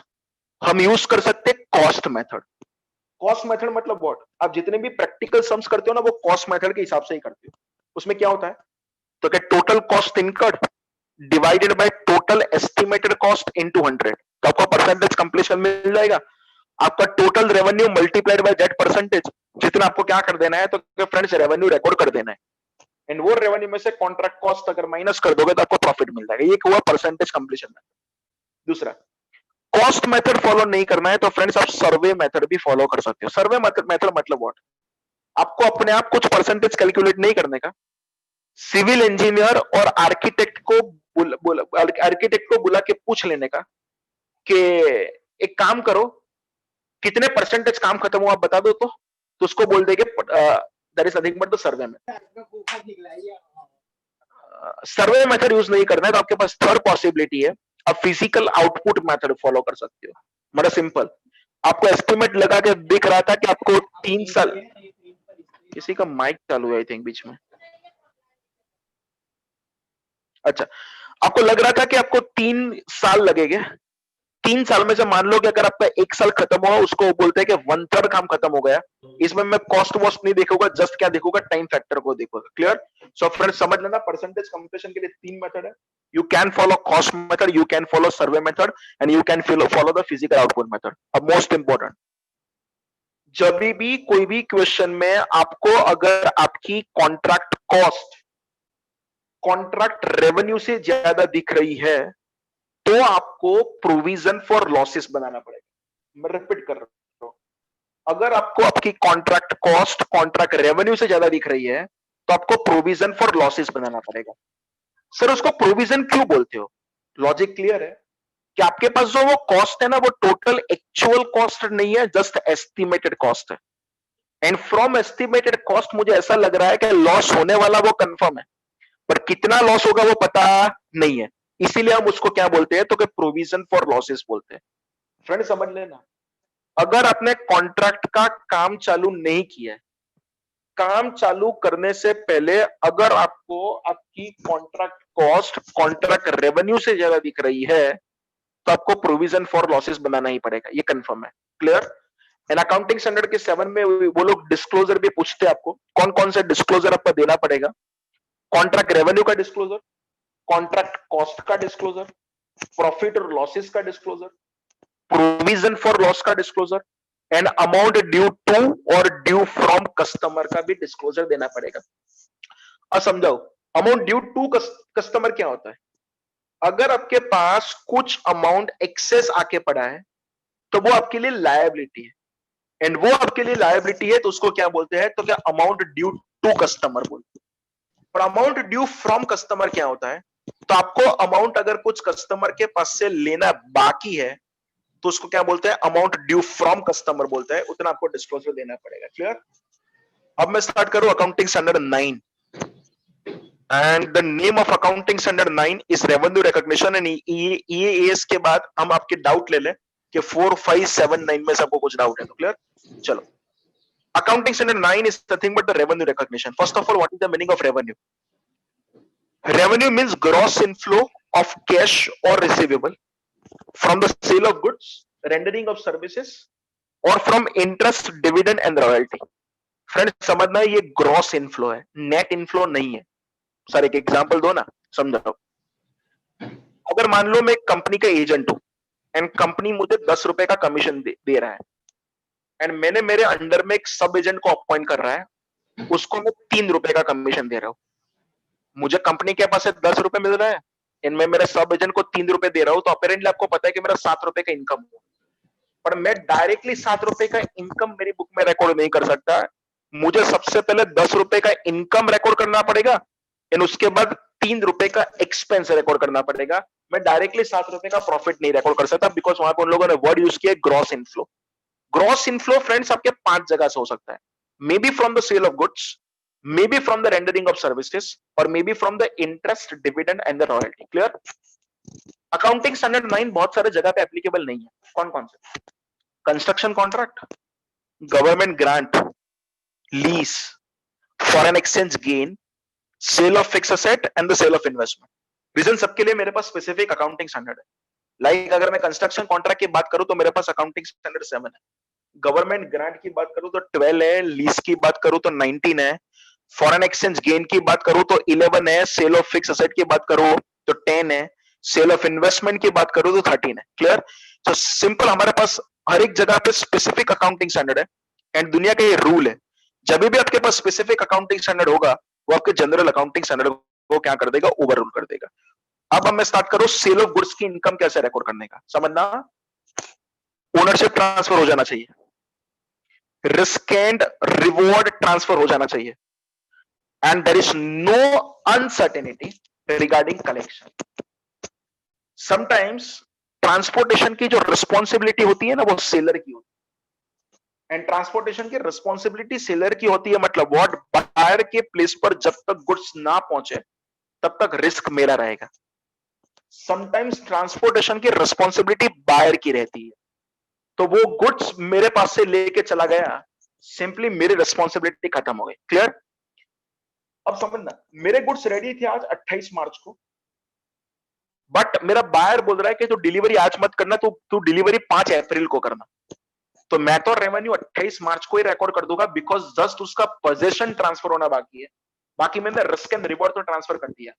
हम यूज कर सकते हैं कॉस्ट मेथड। कॉस्ट मेथड मतलब व्हाट? आप जितने भी प्रैक्टिकल सम्स करते हो ना वो कॉस्ट मेथड के हिसाब से ही करते हो। उसमें क्या होता है? तो क्या total cost incurred divided by total estimated cost into 100, तो आपको परसेंटेज कंप्लीशन मिल जाएगा। आपका total revenue multiplied by that percentage, जितना आपको क्या कर देना है, तो फ्रेंड्स रेवेन्यू रिकॉर्ड कर देना है, एंड वो रेवेन्यू में से कॉन्ट्रैक्ट कॉस्ट अगर माइनस कर दोगे तो आपको प्रॉफिट मिल जाएगा। ये हुआ परसेंटेज कंप्लीशन मेथड। दूसरा, कॉस्ट मेथड फॉलो नहीं करना है तो फ्रेंड्स आप सर्वे मेथड भी फॉलो कर सकते हो। सर्वे मेथड मतलब व्हाट? आपको अपने आप कुछ परसेंटेज कैलकुलेट नहीं करने का, सिविल इंजीनियर और आर्किटेक्ट को बुला के पूछ लेने का कि एक काम करो, कितने परसेंटेज काम खत्म हुआ आप बता दो, तो उसको बोल देंगे that is nothing but the survey method. Survey method use नहीं करना है तो आपके पास थर्ड पॉसिबिलिटी है, आप फिजिकल आउटपुट मेथड फॉलो कर सकते हो। मतलब सिंपल, आपको एस्टिमेट लगा के दिख रहा था कि आपको 3 साल, किसी का माइक चालू है आई थिंक बीच में, अच्छा, आपको लग रहा था कि आपको 3 साल लगेंगे, 3 साल में से मान लो कि अगर आपका 1 साल खत्म हुआ उसको बोलते हैं कि 1/3 काम खत्म हो गया। इसमें मैं कॉस्ट वॉस्ट नहीं देखूंगा, जस्ट क्या देखूंगा, टाइम फैक्टर को देखूंगा। क्लियर? सो फ्रेंड्स समझ लेना, परसेंटेज कंप्लीशन के लिए 3 मेथड है। You can follow cost method, you can follow survey method, and you can follow the physical output method. अब मोस्ट इंपॉर्टेंट, जब भी कोई भी क्वेश्चन में आपको अगर आपकी कॉन्ट्रैक्ट कॉस्ट कॉन्ट्रैक्ट रेवेन्यू से ज्यादा दिख रही है तो आपको प्रोविजन फॉर लॉसेस बनाना पड़ेगा। मैं रिपीट कर रहा हूं, अगर आपको आपकी कॉन्ट्रैक्ट कॉस्ट कॉन्ट्रैक्ट रेवेन्यू से ज्यादा दिख रही है तो आपको प्रोविजन फॉर लॉसेस बनाना पड़ेगा। सर उसको प्रोविजन क्यों बोलते हो? लॉजिक क्लियर है कि आपके पास जो वो कॉस्ट है ना वो टोटल एक्चुअल कॉस्ट नहीं है, जस्ट एस्टिमेटेड कॉस्ट है, एंड फ्रॉम एस्टिमेटेड कॉस्ट मुझे ऐसा लग रहा है कि लॉस होने वाला वो कंफर्म है, पर कितना लॉस होगा वो पता नहीं है, इसीलिए हम उसको क्या बोलते हैं, तो कि प्रोविजन फॉर लॉसेस बोलते हैं। फ्रेंड समझ लेना, अगर आपने कॉन्ट्रैक्ट का काम चालू नहीं किया है, काम चालू करने से पहले अगर आपको आपकी कॉन्ट्रैक्ट कॉस्ट कॉन्ट्रैक्ट रेवेन्यू से ज्यादा दिख रही है तो आपको प्रोविजन फॉर लॉसेस बनाना ही पड़ेगा, ये कंफर्म है। क्लियर? एंड अकाउंटिंग स्टैंडर्ड के 7 में वो लोग डिस्क्लोजर भी पूछते हैं आपको, कौन कौन से डिस्क्लोजर आपको देना पड़ेगा। कॉन्ट्रैक्ट रेवेन्यू का डिस्क्लोजर, कॉन्ट्रैक्ट कॉस्ट का डिस्क्लोजर, प्रॉफिट और लॉसेस का डिस्क्लोजर, प्रोविजन फॉर लॉस का disclosure and amount due to और ड्यू फ्रॉम कस्टमर का भी डिस्क्लोजर देना पड़ेगा। अब समझाओ अमाउंट ड्यू टू कस्टमर क्या होता है? अगर आपके पास कुछ अमाउंट एक्सेस आके पड़ा है तो वो आपके लिए लायबिलिटी है, एंड वो आपके लिए लायबिलिटी है तो उसको क्या बोलते हैं? तो क्या अमाउंट ड्यू टू कस्टमर बोलते हैं। पर अमाउंट ड्यू फ्रॉम कस्टमर क्या होता है? तो आपको अमाउंट अगर कुछ कस्टमर के पास से लेना बाकी है तो उसको क्या बोलते हैं? अमाउंट ड्यू फ्रॉम कस्टमर बोलते हैं, उतना आपको डिस्क्लोजर देना पड़ेगा। क्लियर? अब मैं स्टार्ट करूं accounting standard 9 and the name of accounting standard 9 is revenue recognition and EAS के बाद हम आपके डाउट ले लें कि 4, 5, 7, 9 में सबको कुछ डाउट है तो क्लियर? चलो, accounting standard 9 is nothing but the revenue recognition. First of all, what is the meaning of revenue? Revenue means gross inflow of cash or receivable from the sale of goods, rendering of services, or from interest, dividend and royalty. Friends, समझना ये gross inflow है, net inflow नहीं है। Sir एक example दो ना, समझाओ। अगर मान लो मैं एक कंपनी का एजेंट हूं एंड कंपनी मुझे 10 रुपए का कमीशन दे रहा है एंड मैंने मेरे अंडर में एक सब एजेंट को अपॉइंट कर रहा है, उसको मैं 3 रुपए का कमीशन दे रहा हूं। मुझे कंपनी के पास से 10 रुपए मिल रहा है एंड मैं मेरे सब एजेंट को 3 रुपए दे रहा हूं, तो अपेरेंटली आपको पता है कि मेरा 7 रुपए का इनकम हुआ। पर मैं डायरेक्टली 7 रुपए का इनकम मेरी बुक में रिकॉर्ड नहीं कर सकता। मुझे सबसे पहले 10 रुपए का इनकम रिकॉर्ड करना पड़ेगा एंड उसके बाद 3 रुपए का एक्सपेंस रिकॉर्ड करना पड़ेगा। मैं डायरेक्टली 7 रुपए का प्रॉफिट नहीं रिकॉर्ड कर सकता बिकॉज वहां पर उन लोगों ने वर्ड यूज किया gross inflow. Gross inflow friends आपके 5 जगह से हो सकता है, may be from the sale of goods, may be from the rendering of services or may be from the interest, dividend and the royalty. Clear? Accounting standard 9 बहुत सारे जगह पे एप्लीकेबल नहीं है। कौन कौन से? Construction contract, government grant, lease, foreign exchange gain, sale of fix asset and the sale of investment. Reason सबके लिए मेरे पास स्पेसिफिक अकाउंटिंग स्टैंडर्ड है। लाइक अगर मैं कंस्ट्रक्शन कॉन्ट्रैक्ट की बात करूं तो मेरे पास अकाउंटिंग स्टैंडर्ड 7 है, गवर्नमेंट ग्रांट की बात करूं तो 12 है, लीज की बात करूं तो 19 है, फॉरेन एक्सचेंज गेन की बात करूं तो 11 है, सेल ऑफ फिक्स एसेट की बात करूं तो 10 है, सेल ऑफ इन्वेस्टमेंट की बात करूं तो 13 है। क्लियर? तो सिंपल हमारे पास हर एक जगह पे स्पेसिफिक अकाउंटिंग स्टैंडर्ड है एंड दुनिया का ये रूल है, जब भी आपके पास स्पेसिफिक अकाउंटिंग स्टैंडर्ड होगा वो आपके जनरल अकाउंटिंग स्टैंडर्ड को क्या कर देगा? ओवररूल कर देगा। अब हम स्टार्ट करो सेल ऑफ गुड्स की इनकम कैसे रिकॉर्ड करने का। समझना, ओनरशिप ट्रांसफर हो जाना चाहिए, रिस्क एंड रिवॉर्ड ट्रांसफर हो जाना चाहिए and there is no uncertainty regarding collection. Sometimes transportation की जो रिस्पॉन्सिबिलिटी होती है ना वो सेलर की होती है एंड ट्रांसपोर्टेशन की रिस्पॉन्सिबिलिटी सेलर की होती है, मतलब व्हाट बायर के प्लेस पर जब तक गुड्स ना पहुंचे तब तक रिस्क मेरा रहेगा। समटाइम्स ट्रांसपोर्टेशन की रिस्पॉन्सिबिलिटी बायर की रहती है, तो वो गुड्स मेरे पास से लेके चला गया, सिंपली मेरी रिस्पॉन्सिबिलिटी खत्म हो गई। क्लियर? अब समझना, मेरे गुड्स रेडी थे आज 28 मार्च को, बट मेरा बायर बोल रहा है कि तू डिलीवरी आज मत करना, तू डिलीवरी 5 अप्रैल को करना। तो मैं तो रेवेन्यू 28 मार्च को ही रिकॉर्ड कर दूंगा बिकॉज जस्ट उसका पोजीशन ट्रांसफर होना बाकी है, बाकी मैंने रिस्क एंड रिवॉर्ड तो ट्रांसफर कर दिया।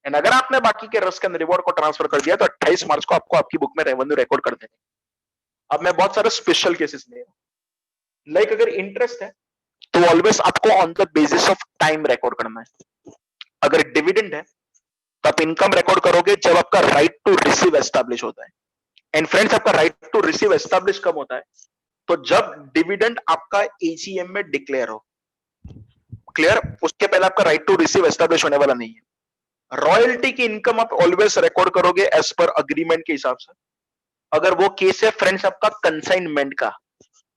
एंड अगर आपने बाकी के रिस्क एंड रिवॉर्ड को ट्रांसफर कर दिया तो 28 मार्च को आपको आपकी बुक में रेवेन्यू रिकॉर्ड कर देंगे। अब मैं बहुत सारे स्पेशल केसेस ले रहा हूं, लाइक अगर इंटरेस्ट है तो ऑलवेज आपको on the basis of time record करना है। अगर डिविडेंड है तो आप इनकम रिकॉर्ड करोगे जब आपका राइट टू रिसीव एस्टैब्लिश होता है। एंड फ्रेंड्स, आपका राइट टू रिसीव एस्टैब्लिश कब होता है? तो जब डिविडेंड आपका एजीएम में डिक्लेयर हो। क्लियर? उसके पहले आपका राइट टू रिसीव एस्टैब्लिश होने वाला नहीं है। रॉयल्टी की इनकम आप ऑलवेज रिकॉर्ड करोगे एज पर अग्रीमेंट के हिसाब से। अगर वो केस है फ्रेंड्स आपका कंसाइनमेंट का,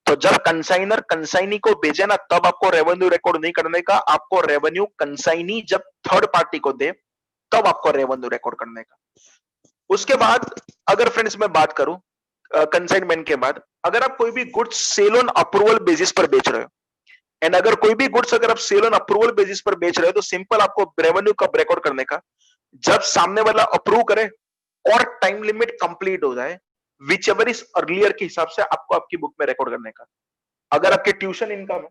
तो जब कंसाइनर कंसाइनी को भेजे ना तब आपको रेवेन्यू रिकॉर्ड नहीं करने का, आपको रेवेन्यू कंसाइनी जब थर्ड पार्टी को दे तब आपको रेवेन्यू रिकॉर्ड करने का। उसके बाद अगर फ्रेंड्स मैं बात करूं कंसाइनमेंट के बाद, अगर आप कोई भी goods sale on approval basis पर बेच रहे हो एंड अगर कोई भी गुड्स अगर आप सेल ऑन अप्रूवल बेसिस पर बेच रहे हो तो सिंपल आपको रेवेन्यू कब रिकॉर्ड करने का? जब सामने वाला अप्रूव करे और टाइम लिमिट कंप्लीट हो जाए, विच एवर इज अर्लियर के हिसाब से आपको आपकी बुक में रिकॉर्ड करने का। अगर आपके ट्यूशन इनकम है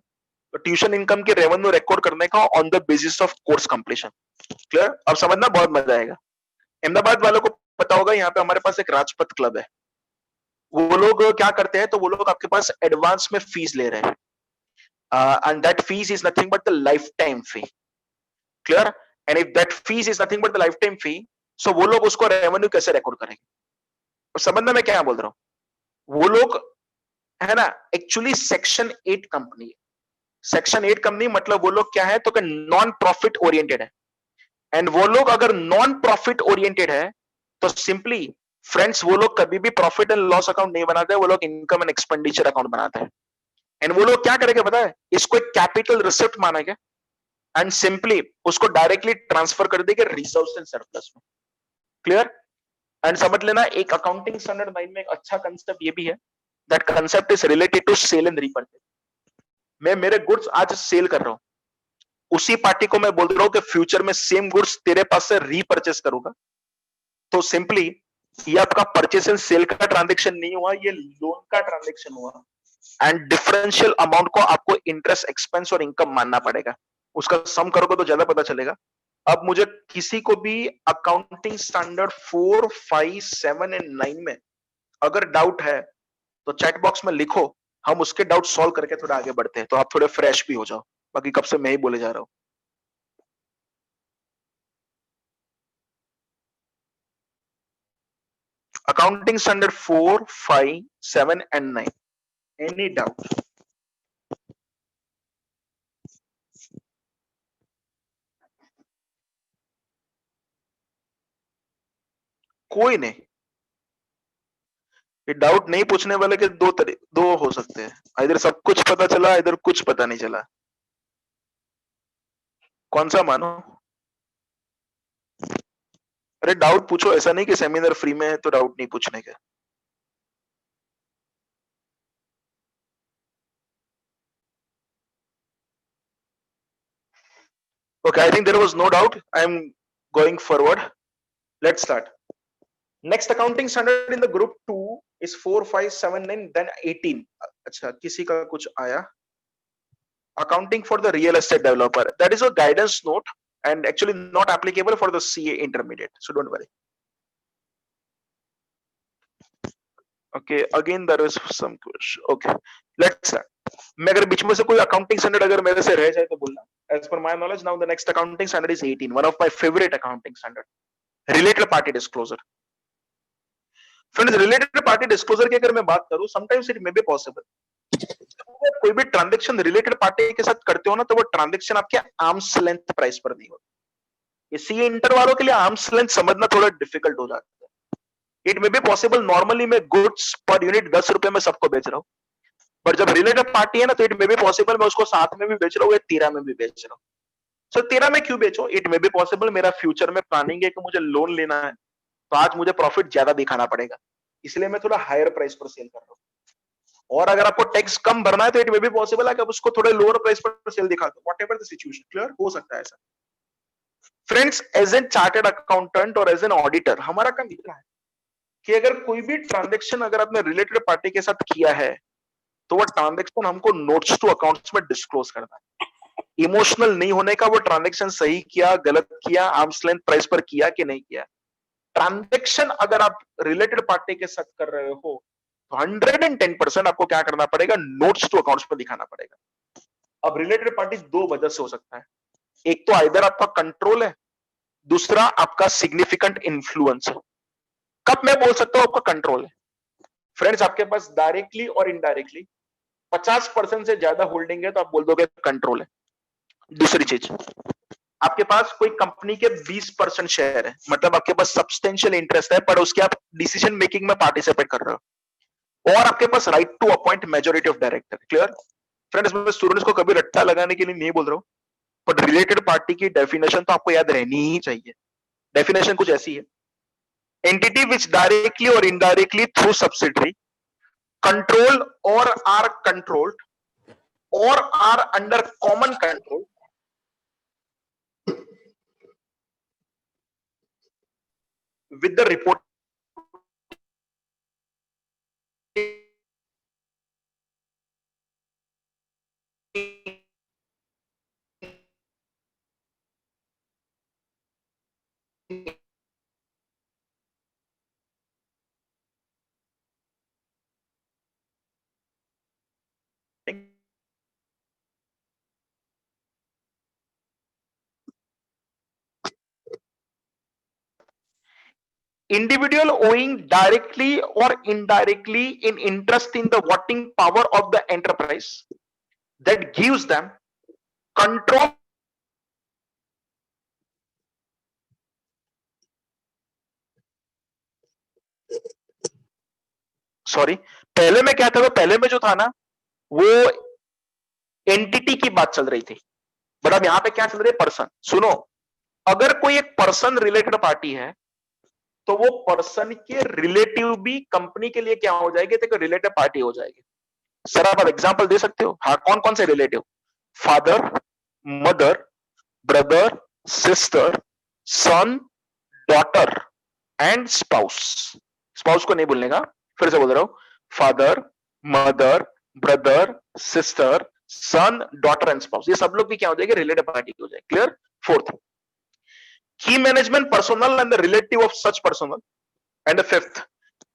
ट्यूशन इनकम के रेवेन्यू रिकॉर्ड करने का on the basis of course completion. Clear? अब समझना बहुत मजा आएगा। अहमदाबाद वालों को पता होगा, यहाँ पे हमारे पास एक राजपथ क्लब है। वो लोग क्या करते हैं, तो वो लोग आपके पास एडवांस में फीस ले रहे हैं, and that fees is nothing but the lifetime fee. Clear? And if that fees is nothing but the lifetime fee, so वो लोग उसको रेवेन्यू कैसे रिकॉर्ड करेंगे? तो समझना मैं क्या बोल रहा हूं। वो लोग है ना, एक्चुअली सेक्शन 8 कंपनी है। सेक्शन 8 कंपनी मतलब वो लोग क्या है, तो नॉन प्रॉफिट ओरिएंटेड है। एंड वो लोग अगर नॉन प्रॉफिट ओरिएंटेड है, तो सिंपली फ्रेंड्स वो लोग कभी भी प्रॉफिट एंड लॉस अकाउंट नहीं बनाते, वो लोग इनकम एंड एक्सपेंडिचर अकाउंट बनाते हैं। एंड वो लोग क्या करेंगे पता है, इसको एक कैपिटल रिसिप्ट मानेंगे एंड सिंपली उसको डायरेक्टली ट्रांसफर कर देंगे रिजर्व्स एंड सरप्लस में। क्लियर? एंड समझ लेना, एक अकाउंटिंग स्टैंडर्ड 9 में एक अच्छा कंसेप्ट ये भी है, that concept is related to sale and repurchase. मैं मेरे गुड्स आज सेल कर रहा हूं, उसी पार्टी को मैं बोल रहा हूं कि फ्यूचर में सेम गुड्स तेरे पास से रीपरचेस करूंगा, तो सिंपली ये आपका परचेस एंड सेल का ट्रांजैक्शन नहीं हुआ, ये लोन का ट्रांजैक्शन हुआ। एंड डिफरेंशियल अमाउंट को आपको इंटरेस्ट एक्सपेंस और इनकम मानना पड़ेगा, उसका सम करोगे तो ज्यादा पता चलेगा। अब मुझे किसी को भी अकाउंटिंग स्टैंडर्ड 4, 5, 7 एंड 9 में अगर डाउट है तो चैट बॉक्स में लिखो, हम उसके डाउट सॉल्व करके थोड़ा आगे बढ़ते हैं, तो आप थोड़े फ्रेश भी हो जाओ। बाकी कब से मैं ही बोले जा रहा हूं। Accounting standard 4, 5, 7 and 9, any doubt? कोई नहीं। ये डाउट नहीं पूछने वाले के दो हो सकते हैं, इधर सब कुछ पता चला, इधर कुछ पता नहीं चला। कौन सा मानो? अरे डाउट पूछो, ऐसा नहीं कि सेमिनार फ्री में है तो डाउट नहीं पूछने के। Okay, I think there was no doubt. I am going forward. Let's start. Next accounting standard in the group 2 is 4, 5, 7, 9, then 18. अच्छा, किसी का कुछ आया? Accounting for the real estate developer. That is a guidance note and actually not applicable for the CA intermediate. So don't worry. Okay, again there is some question. Okay, let's start. मैं अगर बीच में से कोई accounting standard अगर मेरे से रह जाए तो बोलना. As per my knowledge, now the next accounting standard is 18. One of my favorite accounting standard. Related party disclosure. Friends, related party disclosure की अगर मैं बात करूं, sometimes it may be possible. कोई भी ट्रांजैक्शन रिलेटेड पार्टी के साथ करते हो ना, तो वो ट्रांजैक्शन आपके आर्म्स लेंथ प्राइस पर नहीं होता। सीए इंटर वालों के लिए आर्म्स लेंथ समझना थोड़ा डिफिकल्ट हो जाता है। It may be possible, normally मैं गुड्स पर यूनिट 10 रुपए में सबको बेच रहा हूँ, पर जब रिलेटेड पार्टी है ना, तो इट मे बी पॉसिबल मैं उसको 7 में भी बेच रहा हूँ या 13 में भी बेच रहा हूँ। सो 13 में क्यों बेचो? इट मे बी पॉसिबल मेरा फ्यूचर में प्लानिंग है कि मुझे लोन लेना है, तो आज मुझे प्रॉफिट ज्यादा दिखाना पड़ेगा, इसलिए मैं थोड़ा हायर प्राइस पर सेल कर रहा हूँ। और अगर आपको टैक्स कम भरना है तो इट मे बी पॉसिबल है कि आप उसको थोड़े लोअर प्राइस पर सेल दिखा दो, व्हाटएवर द सिचुएशन। क्लियर? हो सकता है ऐसा। Friends, as an chartered accountant और एज एन ऑडिटर हमारा काम इतना है कि अगर कोई भी ट्रांजैक्शन अगर आपने रिलेटेड पार्टी के साथ किया है, तो वो ट्रांजैक्शन हमको नोट्स टू अकाउंट्स में डिस्क्लोज करना है। इमोशनल नहीं होने का, वो ट्रांजैक्शन सही किया, गलत किया, आर्म्स लेंथ प्राइस पर किया कि नहीं किया। ट्रांजैक्शन अगर आप रिलेटेड पार्टी के साथ कर रहे हो, तो 110% आपको क्या करना पड़ेगा? नोट्स टू अकाउंट्स में दिखाना पड़ेगा। अब रिलेटेड पार्टी दो वजह से हो सकता है, एक तो आइदर आपका कंट्रोल है, दूसरा आपका सिग्निफिकेंट इन्फ्लुएंस है। कब मैं बोल सकता हूं आपका कंट्रोल है? फ्रेंड्स, आपके पास डायरेक्टली और इनडायरेक्टली 50% से ज्यादा होल्डिंग है तो आप बोल दोगे कंट्रोल है। दूसरी चीज, आपके पास कोई कंपनी के 20% शेयर है, मतलब आपके पास सब्सटेंशियल इंटरेस्ट है, पर उसके आप डिसीजन मेकिंग में पार्टिसिपेट कर रहे हो, और आपके पास right to appoint majority of director. Clear? Friends, मैं स्टूडेंट्स को कभी रट्टा लगाने के लिए नहीं बोल रहा हूं, पर रिलेटेड पार्टी की डेफिनेशन तो आपको याद रहनी ही चाहिए। डेफिनेशन कुछ ऐसी है: एंटिटी विच डायरेक्टली और इनडायरेक्टली थ्रू सब्सिडरी कंट्रोल और आर कंट्रोल्ड और are under common control with the reporting individual owing directly or indirectly in interest in the voting power of the enterprise that gives them control sorry पहले में क्या था तो पहले में जो था ना वो एंटिटी की बात चल रही थी बट अब यहां पे क्या चल रही है पर्सन सुनो अगर कोई एक पर्सन रिलेटेड पार्टी है तो वो पर्सन के रिलेटिव भी कंपनी के लिए क्या हो जाएगी तो रिलेटेड पार्टी हो जाएगी सर आप एग्जांपल दे सकते हो हाँ कौन कौन से relative father mother brother sister son daughter and spouse spouse को नहीं भूलने का फिर से बोल रहा हूं father mother brother sister son daughter and spouse ये सब लोग भी क्या हो जाएंगे रिलेटेड पार्टी हो जाएंगे clear fourth key management personnel and the relative of such personnel and the fifth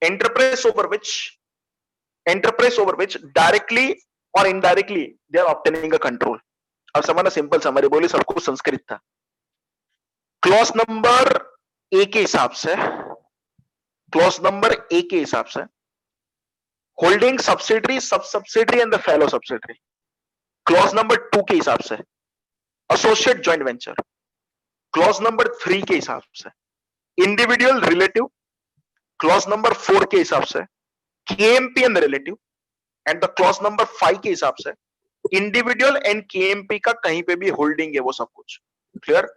enterprise over which directly or indirectly they are obtaining a control अब समझना सिंपल समरी बोली सब कुछ संस्कृत था क्लॉज नंबर ए के हिसाब से क्लॉज नंबर ए के हिसाब से होल्डिंग सब्सिडरी सब subsidiary and the fellow subsidiary clause number 2 के हिसाब से associate joint venture clause number 3 के हिसाब से इंडिविजुअल रिलेटिव क्लॉज नंबर 4 के हिसाब से KMP and relative and the clause number 5 के हिसाब से इंडिविजुअल एंड केएमपी का कहीं पे भी होल्डिंग है वो सब कुछ क्लियर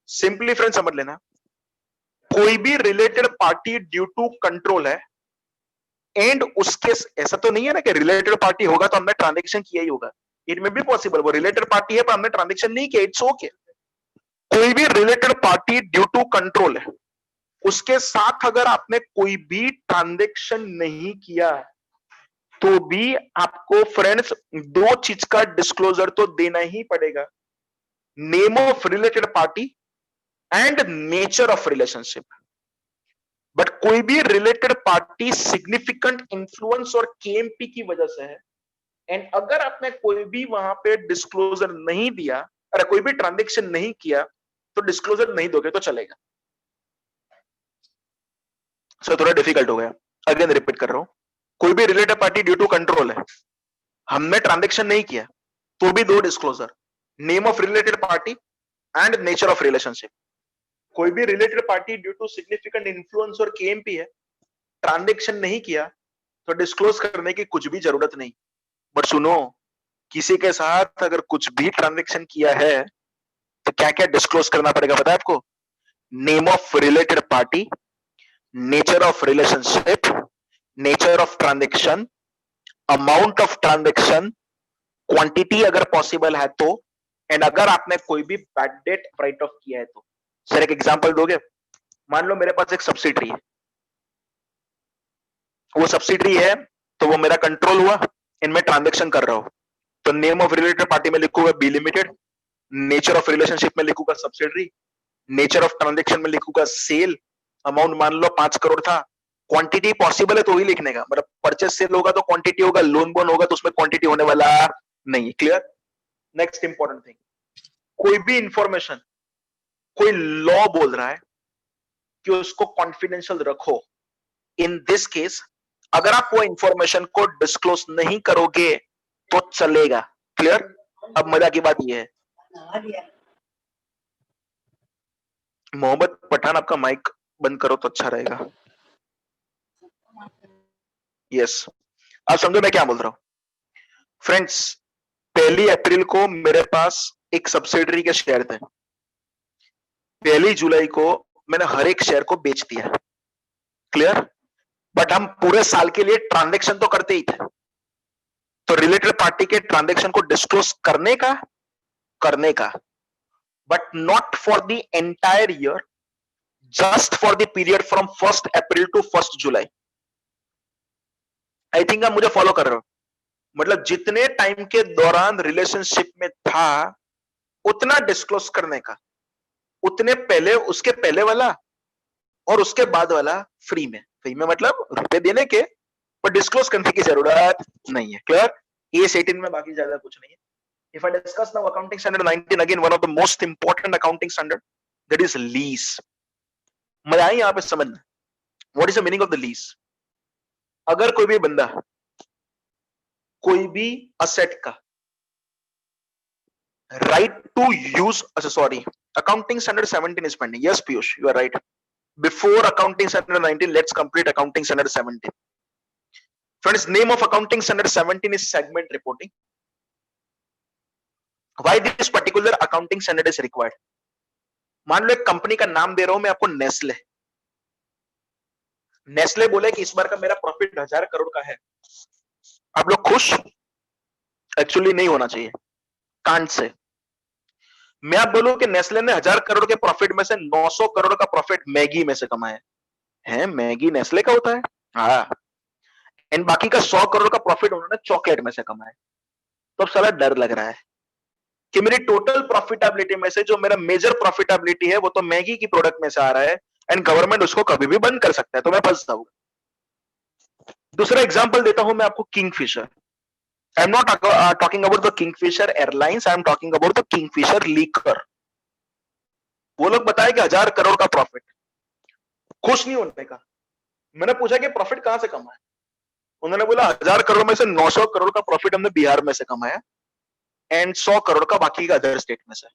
सिंपली फ्रेंड समझ लेना कोई भी related party due to control है एंड उसके ऐसा तो नहीं है ना कि रिलेटेड पार्टी होगा तो हमने ट्रांजेक्शन किया ही होगा इट में भी पॉसिबल वो रिलेटेड पार्टी है पर हमने ट्रांजेक्शन नहीं किया इट्स ओके कोई भी related party due to control है उसके साथ अगर आपने कोई भी ट्रांजेक्शन नहीं किया तो भी आपको फ्रेंड्स दो चीज का डिस्क्लोजर तो देना ही पड़ेगा name of related party and nature of relationship but कोई भी रिलेटेड पार्टी सिग्निफिकेंट इंफ्लुएंस और केएमपी की वजह से है एंड अगर आपने कोई भी वहां पे डिस्क्लोजर नहीं दिया अरे कोई भी ट्रांजेक्शन नहीं किया तो डिस्क्लोजर नहीं दोगे तो चलेगा सो थोड़ा डिफिकल्ट हो गया अगेन रिपीट कर रहा हूं कोई भी related party due to control है हमने ट्रांजेक्शन नहीं किया तो भी दो disclosure name of related party and nature of relationship कोई भी related party due to significant influence और केएमपी है ट्रांजेक्शन नहीं किया तो डिस्क्लोज करने की कुछ भी जरूरत नहीं बट सुनो किसी के साथ अगर कुछ भी ट्रांजेक्शन किया है तो क्या क्या डिस्क्लोज करना पड़ेगा पता है आपको name of related party nature of relationship nature of transaction amount of transaction quantity अगर पॉसिबल है तो एंड अगर आपने कोई भी बैड डेट राइट ऑफ किया है तो सर एक एग्जांपल दोगे मान लो मेरे पास एक सब्सिडरी है वो सब्सिडरी है तो वो मेरा कंट्रोल हुआ इनमें ट्रांजेक्शन कर रहा हूं तो नेम ऑफ रिलेटेड पार्टी में लिखूंगा B limited nature of relationship में लिखूंगा सब्सिडरी नेचर ऑफ ट्रांजेक्शन में लिखूंगा सेल अमाउंट मान लो 5 करोड़ था क्वांटिटी पॉसिबल है तो ही लिखने का मतलब परचेस सेल होगा तो क्वांटिटी होगा लोन बोन होगा तो उसमें क्वांटिटी होने वाला नहीं है क्लियर नेक्स्ट इंपॉर्टेंट थिंग कोई भी इंफॉर्मेशन कोई लॉ बोल रहा है कि उसको कॉन्फिडेंशियल रखो इन दिस केस अगर आप वो इंफॉर्मेशन को डिस्क्लोज नहीं करोगे तो चलेगा क्लियर अब मजा की बात ये है मोहम्मद पठान आपका माइक बंद करो तो अच्छा रहेगा यस आप समझो मैं क्या बोल रहा हूं फ्रेंड्स 1 अप्रैल को मेरे पास एक सब्सिडरी के शेयर थे 1 जुलाई को मैंने हर एक शेयर को बेच दिया क्लियर बट हम पूरे साल के लिए ट्रांजैक्शन तो करते ही थे तो रिलेटेड पार्टी के ट्रांजैक्शन को डिस्क्लोज करने का but not for the entire year just for the period from 1 April to 1 July I think आप मुझे फॉलो कर रहे हो मतलब जितने टाइम के दौरान रिलेशनशिप में था उतना डिस्क्लोज करने का उतने पहले उसके पहले वाला और उसके बाद वाला फ्री में मतलब रुपए देने के पर डिस्क्लोज करने की जरूरत नहीं है क्लियर AS 18 में बाकी ज्यादा कुछ नहीं है. If I discuss now accounting standard 19, again one of the most important accounting standard, that is lease. मजा आई यहाँ पे समझना. What is the meaning of the lease? अगर कोई भी बंदा कोई भी असेट का right to use, sorry, accounting standard 17 is pending. Yes, Piyush, you are right. Before accounting standard 19, let's complete accounting standard 17. Friends, name of accounting standard 17 is segment reporting. Why this particular accounting standard is required? मान लो एक company का नाम दे रहा हूं मैं आपको, Nestle. Nestle बोले कि इस बार का मेरा प्रॉफिट 1000 करोड़ का है. आप लोग खुश? एक्चुअली नहीं होना चाहिए. कांट से मैं आप बोलूं कि नेस्ले ने 1000 करोड़ के प्रॉफिट में से 900 करोड़ का प्रॉफिट मैगी में से कमाया है. मैगी नेस्ले का होता है? हाँ. एंड बाकी का 100 करोड़ का प्रॉफिट उन्होंने चॉकलेट में से कमाया. तो अब साला डर लग रहा है कि मेरी टोटल प्रॉफिटेबिलिटी में से जो मेरा मेजर प्रॉफिटेबिलिटी है वो तो मैगी की प्रोडक्ट में से आ रहा है, एंड गवर्नमेंट उसको कभी भी बंद कर सकता है, तो मैं फंस जाऊंगा. दूसरा एग्जांपल देता हूं मैं आपको, Kingfisher. I am not talking about the Kingfisher airlines, I am talking about the Kingfisher liquor. वो लोग बताए कि 1000 करोड़ का प्रॉफिट. खुश नहीं होने का. मैंने पूछा कि प्रॉफिट कहां से कमाया. उन्होंने बोला 1000 करोड़ में से 900 करोड़ का प्रॉफिट हमने बिहार में से कमाया एंड 100 करोड़ का बाकी का अदर स्टेट में से.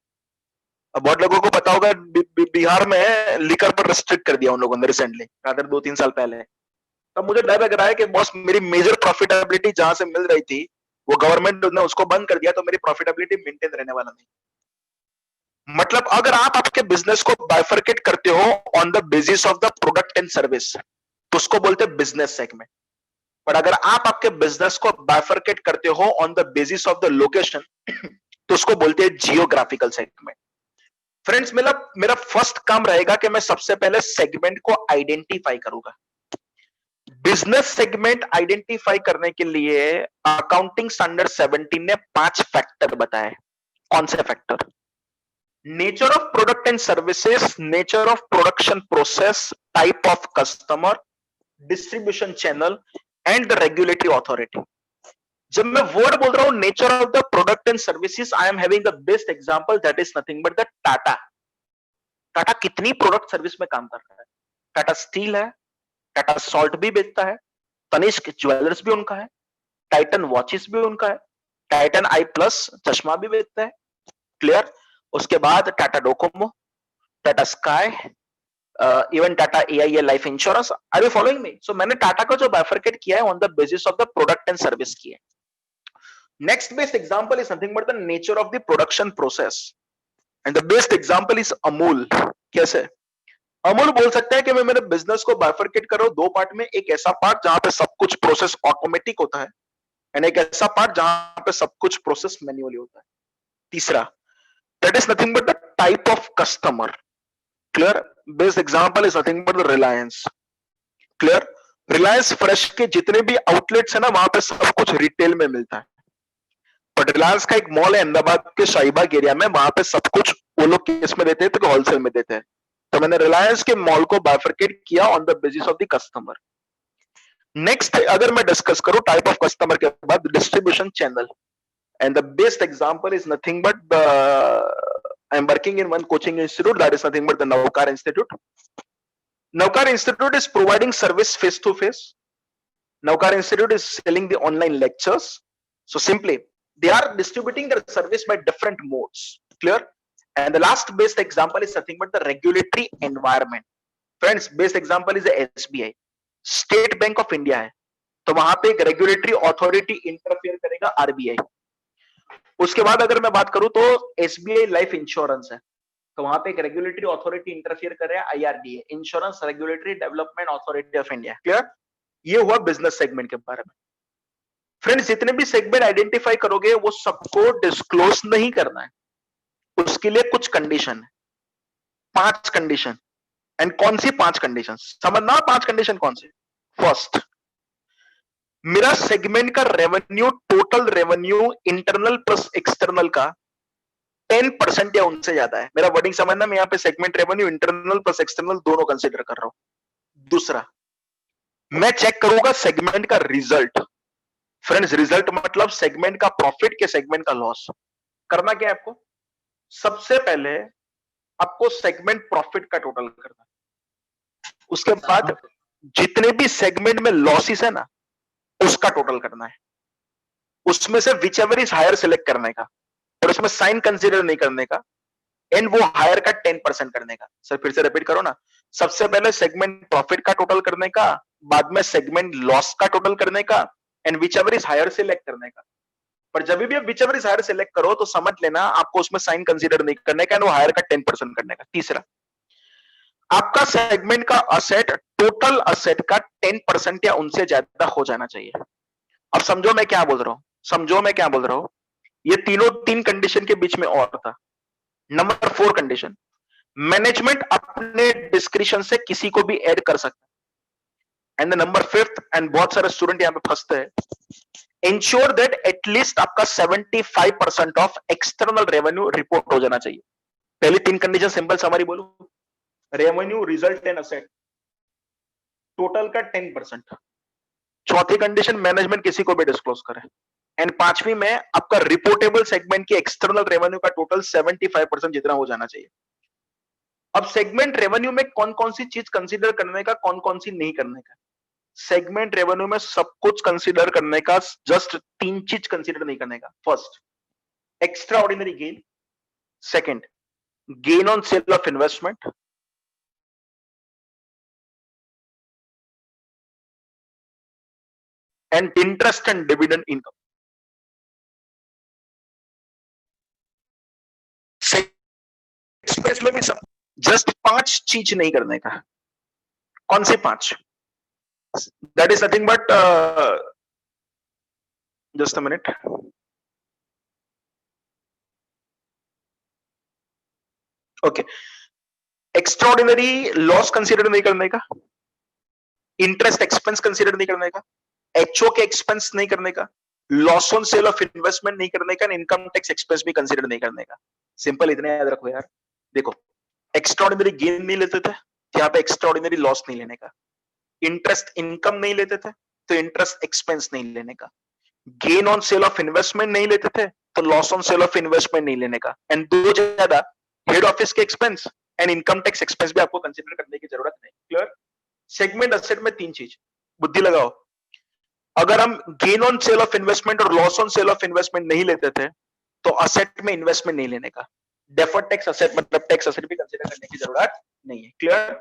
अब बहुत लोगों को पता होगा बिहार में लिकर पर रिस्ट्रिक्ट कर दिया उन लोगों ने रिसेंटली, रादर 2-3 साल पहले. तब मुझे डर लग रहा है कि बॉस मेरी मेजर प्रॉफिटेबिलिटी जहां से मिल रही थी वो गवर्नमेंट ने उसको बंद कर दिया, तो मेरी प्रॉफिटेबिलिटी मेंटेन रहने वाला नहीं. मतलब अगर आप आपके बिजनेस को बाइफरकेट करते हो on the basis of the product and service तो उसको बोलते हैं बिजनेस सेगमेंट. पर अगर आप आपके बिजनेस को बाइफरकेट करते हो on the basis of the location तो उसको बोलते हैं जियोग्राफिकल सेगमेंट. फ्रेंड्स, मेरा फर्स्ट काम रहेगा कि मैं सबसे पहले सेगमेंट को आइडेंटिफाई करूंगा. बिजनेस सेगमेंट आइडेंटिफाई करने के लिए अकाउंटिंग स्टैंडर्ड 17 ने 5 फैक्टर बताए. कौन से factor? Nature of product and services, nature of production process, type of customer, distribution channel and the regulatory authority. जब मैं वर्ड बोल रहा हूं nature of the product and services, I am having the best example, that is nothing but the Tata. Tata कितनी product service में काम कर रहा है. टाटा स्टील है, टाटा सॉल्ट भी बेचता है, तनिष्क ज्वेलर्स भी उनका है, टाइटन वॉचेस भी उनका है, टाइटन आई प्लस चश्मा भी बेचता है. क्लियर? उसके बाद Tata Docomo, Tata Sky, even Tata AIA life insurance. Are you following me? So मैंने टाटा को जो बाइफरकेट किया है on the basis of the product and service किया. Next best example is nothing but the nature of the production process, and the best example is Amul. कैसे? अमूल बोल सकता है कि मैं मेरे बिजनेस को बाइफरकेट करो 2 पार्ट में. एक ऐसा पार्ट जहां पे सब कुछ प्रोसेस ऑटोमेटिक होता है एंड एक ऐसा पार्ट जहां पे सब कुछ प्रोसेस मैन्युअली होता है. तीसरा, that is nothing but the type of customer. Clear? Best example is nothing but the Reliance. Clear? Reliance Fresh के जितने भी आउटलेट्स है ना वहां पे सब कुछ रिटेल में मिलता है. बट रिलायंस का एक मॉल है अहमदाबाद के शाहीबाग एरिया में, वहां पे सब कुछ वो लोग किस में देते हैं तो होलसेल में देते हैं. तो मैंने रिलायंस के मॉल को बाइफरकेट किया on the basis of the customer. Next, अगर मैं डिस्कस करूं टाइप ऑफ कस्टमर के बाद, distribution channel. And the best example is nothing but I'm working in one coaching institute, that is nothing but the Navkar Institute. Navkar Institute is providing service face to face. Navkar Institute is selling the online lectures. So simply, they are distributing their service by different modes. Clear? And the last best example is nothing but the regulatory environment. Friends, best example is the SBI. State Bank of India है. तो वहां पे एक regulatory authority interfere करेगा RBI. उसके बाद अगर मैं बात करूं तो SBI लाइफ इंश्योरेंस है, तो वहां पे एक रेगुलेटरी अथॉरिटी इंटरफियर कर रहा है, IRDA, insurance regulatory development authority of India. Clear? ये हुआ बिजनेस सेगमेंट के बारे में. फ्रेंड्स, जितने भी सेगमेंट आइडेंटिफाई करोगे वो सबको डिस्क्लोज नहीं करना है. उसके लिए कुछ कंडीशन है, 5 कंडीशन. एंड कौन सी 5 कंडीशन समझना? 5 कंडीशन कौन सी? फर्स्ट, मेरा सेगमेंट का revenue, total revenue internal plus external का 10% या उनसे ज्यादा है. मेरा वर्डिंग समझना, मैं यहाँ पे segment revenue internal plus external दोनों कंसीडर कर रहा हूं. दूसरा, मैं चेक करूंगा सेगमेंट का रिजल्ट. फ्रेंड्स रिजल्ट मतलब सेगमेंट का प्रॉफिट के सेगमेंट का लॉस। करना क्या है आपको? सबसे पहले आपको सेगमेंट प्रॉफिट का टोटल करना है, उसके बाद जितने भी सेगमेंट में लॉसेस है ना उसका टोटल करना है, उसमें से whichever is higher select करने का और उसमें साइन कंसीडर नहीं करने का, एंड वो हायर का 10% करने का। सर फिर से रिपीट करो ना, सबसे पहले सेगमेंट प्रॉफिट का टोटल करने का, बाद में सेगमेंट लॉस का टोटल करने का, and whichever is higher select करने का। पर जब भी आप whichever is higher select करो तो समझ लेना आपको उसमें साइन कंसीडर नहीं करने का, एंड वो हायर का 10% करने का। तीसरा, आपका सेगमेंट का असेट टोटल असेट का 10% या उनसे ज्यादा हो जाना चाहिए। अब समझो मैं क्या बोल रहा हूं, समझो मैं क्या बोल रहा हूं। ये तीनों तीन कंडीशन के बीच में और था। नंबर 4 कंडीशन, मैनेजमेंट अपने डिस्क्रिप्शन से किसी को भी ऐड कर सकता है। And the number 5th, and बहुत सारे स्टूडेंट यहां पे फंसते हैं, इंश्योर दैट एटलीस्ट आपका 75% ऑफ एक्सटर्नल रेवेन्यू रिपोर्ट हो जाना चाहिए। पहली तीन कंडीशन सिंपल समरी बोलूं, revenue, result and asset, total का 10%। चौथी कंडीशन, मैनेजमेंट किसी को भी डिस्क्लोज करे। एंड पांचवी में आपका रिपोर्टेबल सेगमेंट की एक्सटर्नल रेवेन्यू का टोटल 75% जितना हो जाना चाहिए। अब सेगमेंट रेवेन्यू में कौन कौन सी चीज कंसीडर करने का, कौन कौन सी नहीं करने का। सेगमेंट रेवेन्यू में सब कुछ कंसीडर करने का, जस्ट 3 चीज कंसीडर नहीं करने का। First, extra ordinary gain. Second, gain on sale of investment. And interest and dividend income. Express में भी सब, जस्ट 5 चीज नहीं करने का। कौन सी 5? That is nothing but, just a minute, okay. Extraordinary loss consider नहीं करने का, इंटरेस्ट एक्सपेंस कंसीडर नहीं करने का, एचओ के एक्सपेंस नहीं करने का, loss on sale of investment नहीं करने का, इनकम टैक्स एक्सपेंस भी कंसीडर नहीं करने का। सिंपल इतना याद रखो यार। देखो, एक्स्ट्राऑर्डिनरी गेन नहीं लेते थे, यहाँ पे एक्स्ट्राऑर्डिनरी लॉस नहीं लेने का। इंटरेस्ट इनकम नहीं लेते थे तो इंटरेस्ट एक्सपेंस नहीं लेने का। Gain on sale of investment नहीं लेते थे तो loss on sale of investment नहीं लेने का। एंड दो ज्यादा, हेड ऑफिस के expense and income tax expense भी आपको कंसीडर करने की जरूरत नहीं। क्लियर? सेगमेंट असेट में 3 चीज, बुद्धि लगाओ। अगर हम gain on sale of investment और loss on sale of investment नहीं लेते थे तो असेट में इन्वेस्टमेंट नहीं लेने का। डेफर्ड टैक्स असेट मतलब टैक्स असेट भी कंसीडर करने की जरूरत नहीं है। क्लियर?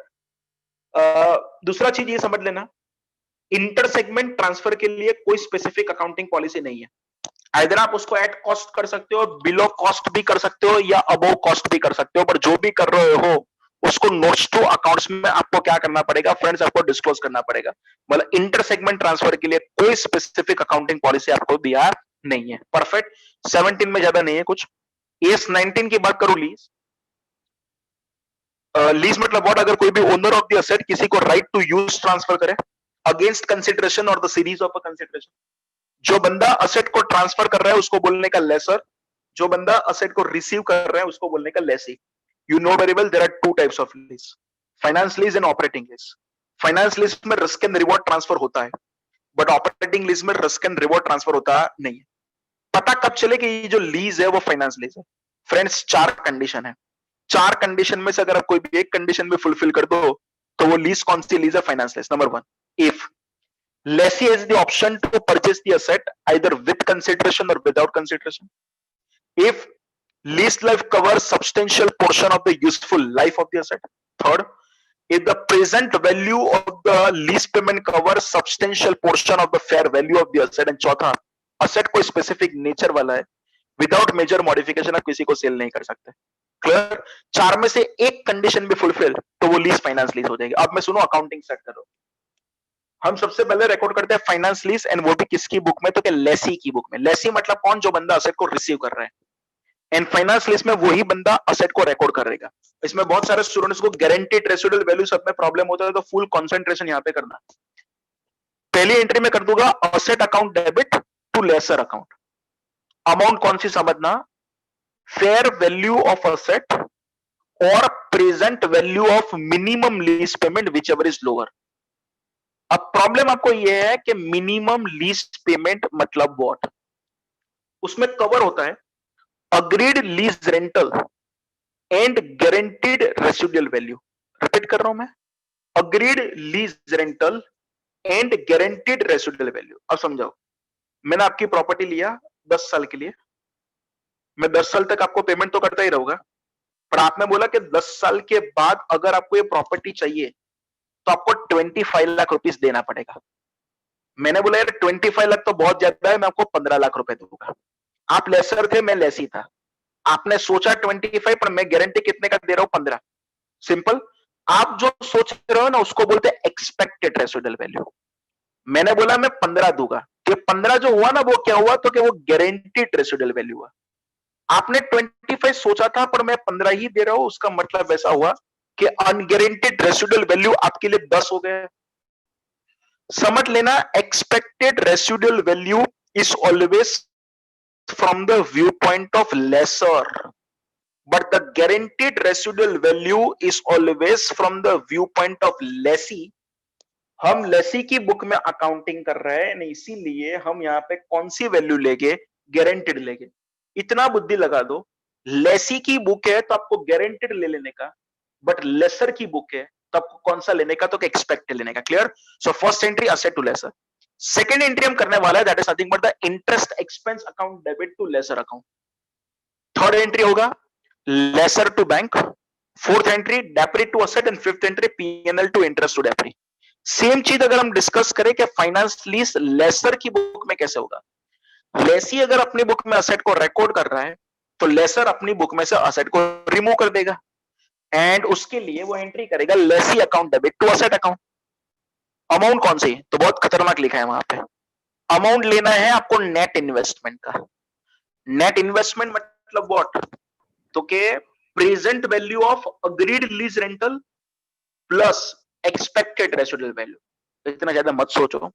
दूसरा चीज ये समझ लेना, इंटर सेगमेंट ट्रांसफर के लिए कोई स्पेसिफिक अकाउंटिंग पॉलिसी नहीं है। आइदर आप उसको एट कॉस्ट कर सकते हो, बिलो कॉस्ट भी कर सकते हो, या अबव कॉस्ट भी कर सकते हो, पर जो भी कर रहे हो उसको नोट्स टू अकाउंट्स में आपको क्या करना पड़ेगा फ्रेंड्स, आपको डिस्क्लोज करना पड़ेगा। मतलब इंटर सेगमेंट ट्रांसफर के लिए कोई स्पेसिफिक अकाउंटिंग पॉलिसी आपको दिया नहीं है। परफेक्ट। 17 में ज्यादा नहीं है कुछ। एस 19 की बात करूं, लीज। लीज मतलब व्हाट? अगर कोई भी ओनर ऑफ द असेट किसी को राइट टू यूज ट्रांसफर करे अगेंस्ट कंसिडरेशन और the series of a consideration. जो बंदा असेट को ट्रांसफर कर रहा है उसको बोलने का लेसर, जो बंदा असेट को रिसीव कर रहा है उसको बोलने का lessee. You know very well there are 2 types of lease, finance lease and operating lease. Finance lease में रिस्क एंड रिवॉर्ड ट्रांसफर होता है, बट ऑपरेटिंग लीज में रिस्क एंड रिवॉर्ड ट्रांसफर होता नहीं है। पता कब चले कि ये जो लीज है वो फाइनेंस लीज है? फ्रेंड्स 4 कंडीशन है। 4 कंडीशन में से अगर आप कोई भी एक कंडीशन में फुलफिल कर दो तो वो लीज कौन सी लीज है? Finance lease. Number 1, if lessee has the option to purchase the asset either with consideration or without consideration. If lease life covers substantial portion of the useful life of the asset. Third, if the present value of the lease payment covers substantial portion of the fair value of the asset. And चौथा, asset कोई specific nature वाला है, without major modification आप किसी को cell नहीं कर सकते। क्लियर? 4 में से एक कंडीशन भी फुलफिल तो वो लीज फाइनेंस लीज हो जाएगी। अब मैं सुनो, अकाउंटिंग सेट करो। हम सबसे पहले रिकॉर्ड करते हैं फाइनेंस लीज, एंड वो भी किसकी बुक में? तो क्या लेसी की बुक में। लेसी मतलब कौन? जो बंदा असेट को रिसीव कर रहा है। एंड फाइनेंस लीज में वही बंदा असेट को रिकॉर्ड करेगा। इसमें बहुत सारे स्टूडेंट्स को गारंटीड रेसिडुअल वैल्यू सब में प्रॉब्लम होता है, तो फुल कंसंट्रेशन यहां पे करना। पहली एंट्री में कर दूंगा asset account debit to lessor account. Amount कौन सी समझना? फेयर वैल्यू ऑफ असेट और present value of minimum lease payment whichever is lower. अब प्रॉब्लम प्रॉब्लम आपको ये है कि मिनिमम लीज पेमेंट मतलब व्हाट, उसमें कवर होता है agreed lease rental and guaranteed residual value. Repeat कर रहा हूं मैं, agreed lease rental and guaranteed residual value. अब समझाओ, मैंने आपकी प्रॉपर्टी लिया 10 साल के लिए, मैं 10 साल तक आपको पेमेंट तो करता ही रहूंगा, पर आपने बोला कि 10 साल के बाद अगर आपको ये प्रॉपर्टी चाहिए तो आपको 25 लाख रुपीस देना पड़ेगा। मैंने बोला यार 25 लाख तो बहुत ज्यादा है, मैं आपको 15 लाख रुपए दूंगा। आप लेसर थे, मैं लेसी था, आपने सोचा 25, पर मैं गारंटी कितने का दे रहा हूं? 15। सिंपल। आप जो सोच रहे हो ना उसको बोलते हैं एक्सपेक्टेड रेसिडुअल वैल्यू। मैंने बोला मैं 15 दूंगा, तो 15 जो हुआ ना वो क्या हुआ, तो कि वो गारंटीड रेसिडुअल वैल्यू हुआ। आपने 25 सोचा था पर मैं 15 ही दे रहा हूं, उसका मतलब ऐसा हुआ कि अनगारंटीड रेसिडुअल वैल्यू आपके लिए 10 हो गए। समझ लेना, expected residual value is always from the viewpoint of lesser, but the guaranteed residual value is always from the viewpoint of lessee। हम लेसी की बुक में अकाउंटिंग कर रहे हैं, इसीलिए हम यहाँ पे कौन सी वैल्यू लेंगे? गारंटेड लेंगे। इतना बुद्धि लगा दो, लेसी की बुक है तो आपको गारंटेड ले लेने का, बट लेसर की बुक है तो आपको कौन सा लेने का? तो एक्सपेक्टेड लेने का। Clear? So first entry asset to lessor. Second entry हम करने वाला है, that is nothing but the interest expense account debit to lessor account. Third entry होगा lessor to bank. Fourth entry depreciation to asset and fifth entry PNL to interest to depreciation. Same चीज अगर हम discuss करें कि finance lease lessor की book में कैसे होगा। लेसी अगर अपनी बुक में असेट को रिकॉर्ड कर रहा है तो लेसर अपनी बुक में से असेट को रिमूव कर देगा, एंड उसके लिए वो एंट्री करेगा lessee account debit to asset account. Amount कौन सी? तो बहुत खतरनाक लिखा है वहां पे, अमाउंट लेना है आपको नेट इन्वेस्टमेंट का। नेट इन्वेस्टमेंट मतलब व्हाट? तो के present value of agreed lease rental plus expected residual value. इतना ज्यादा मत सोचो,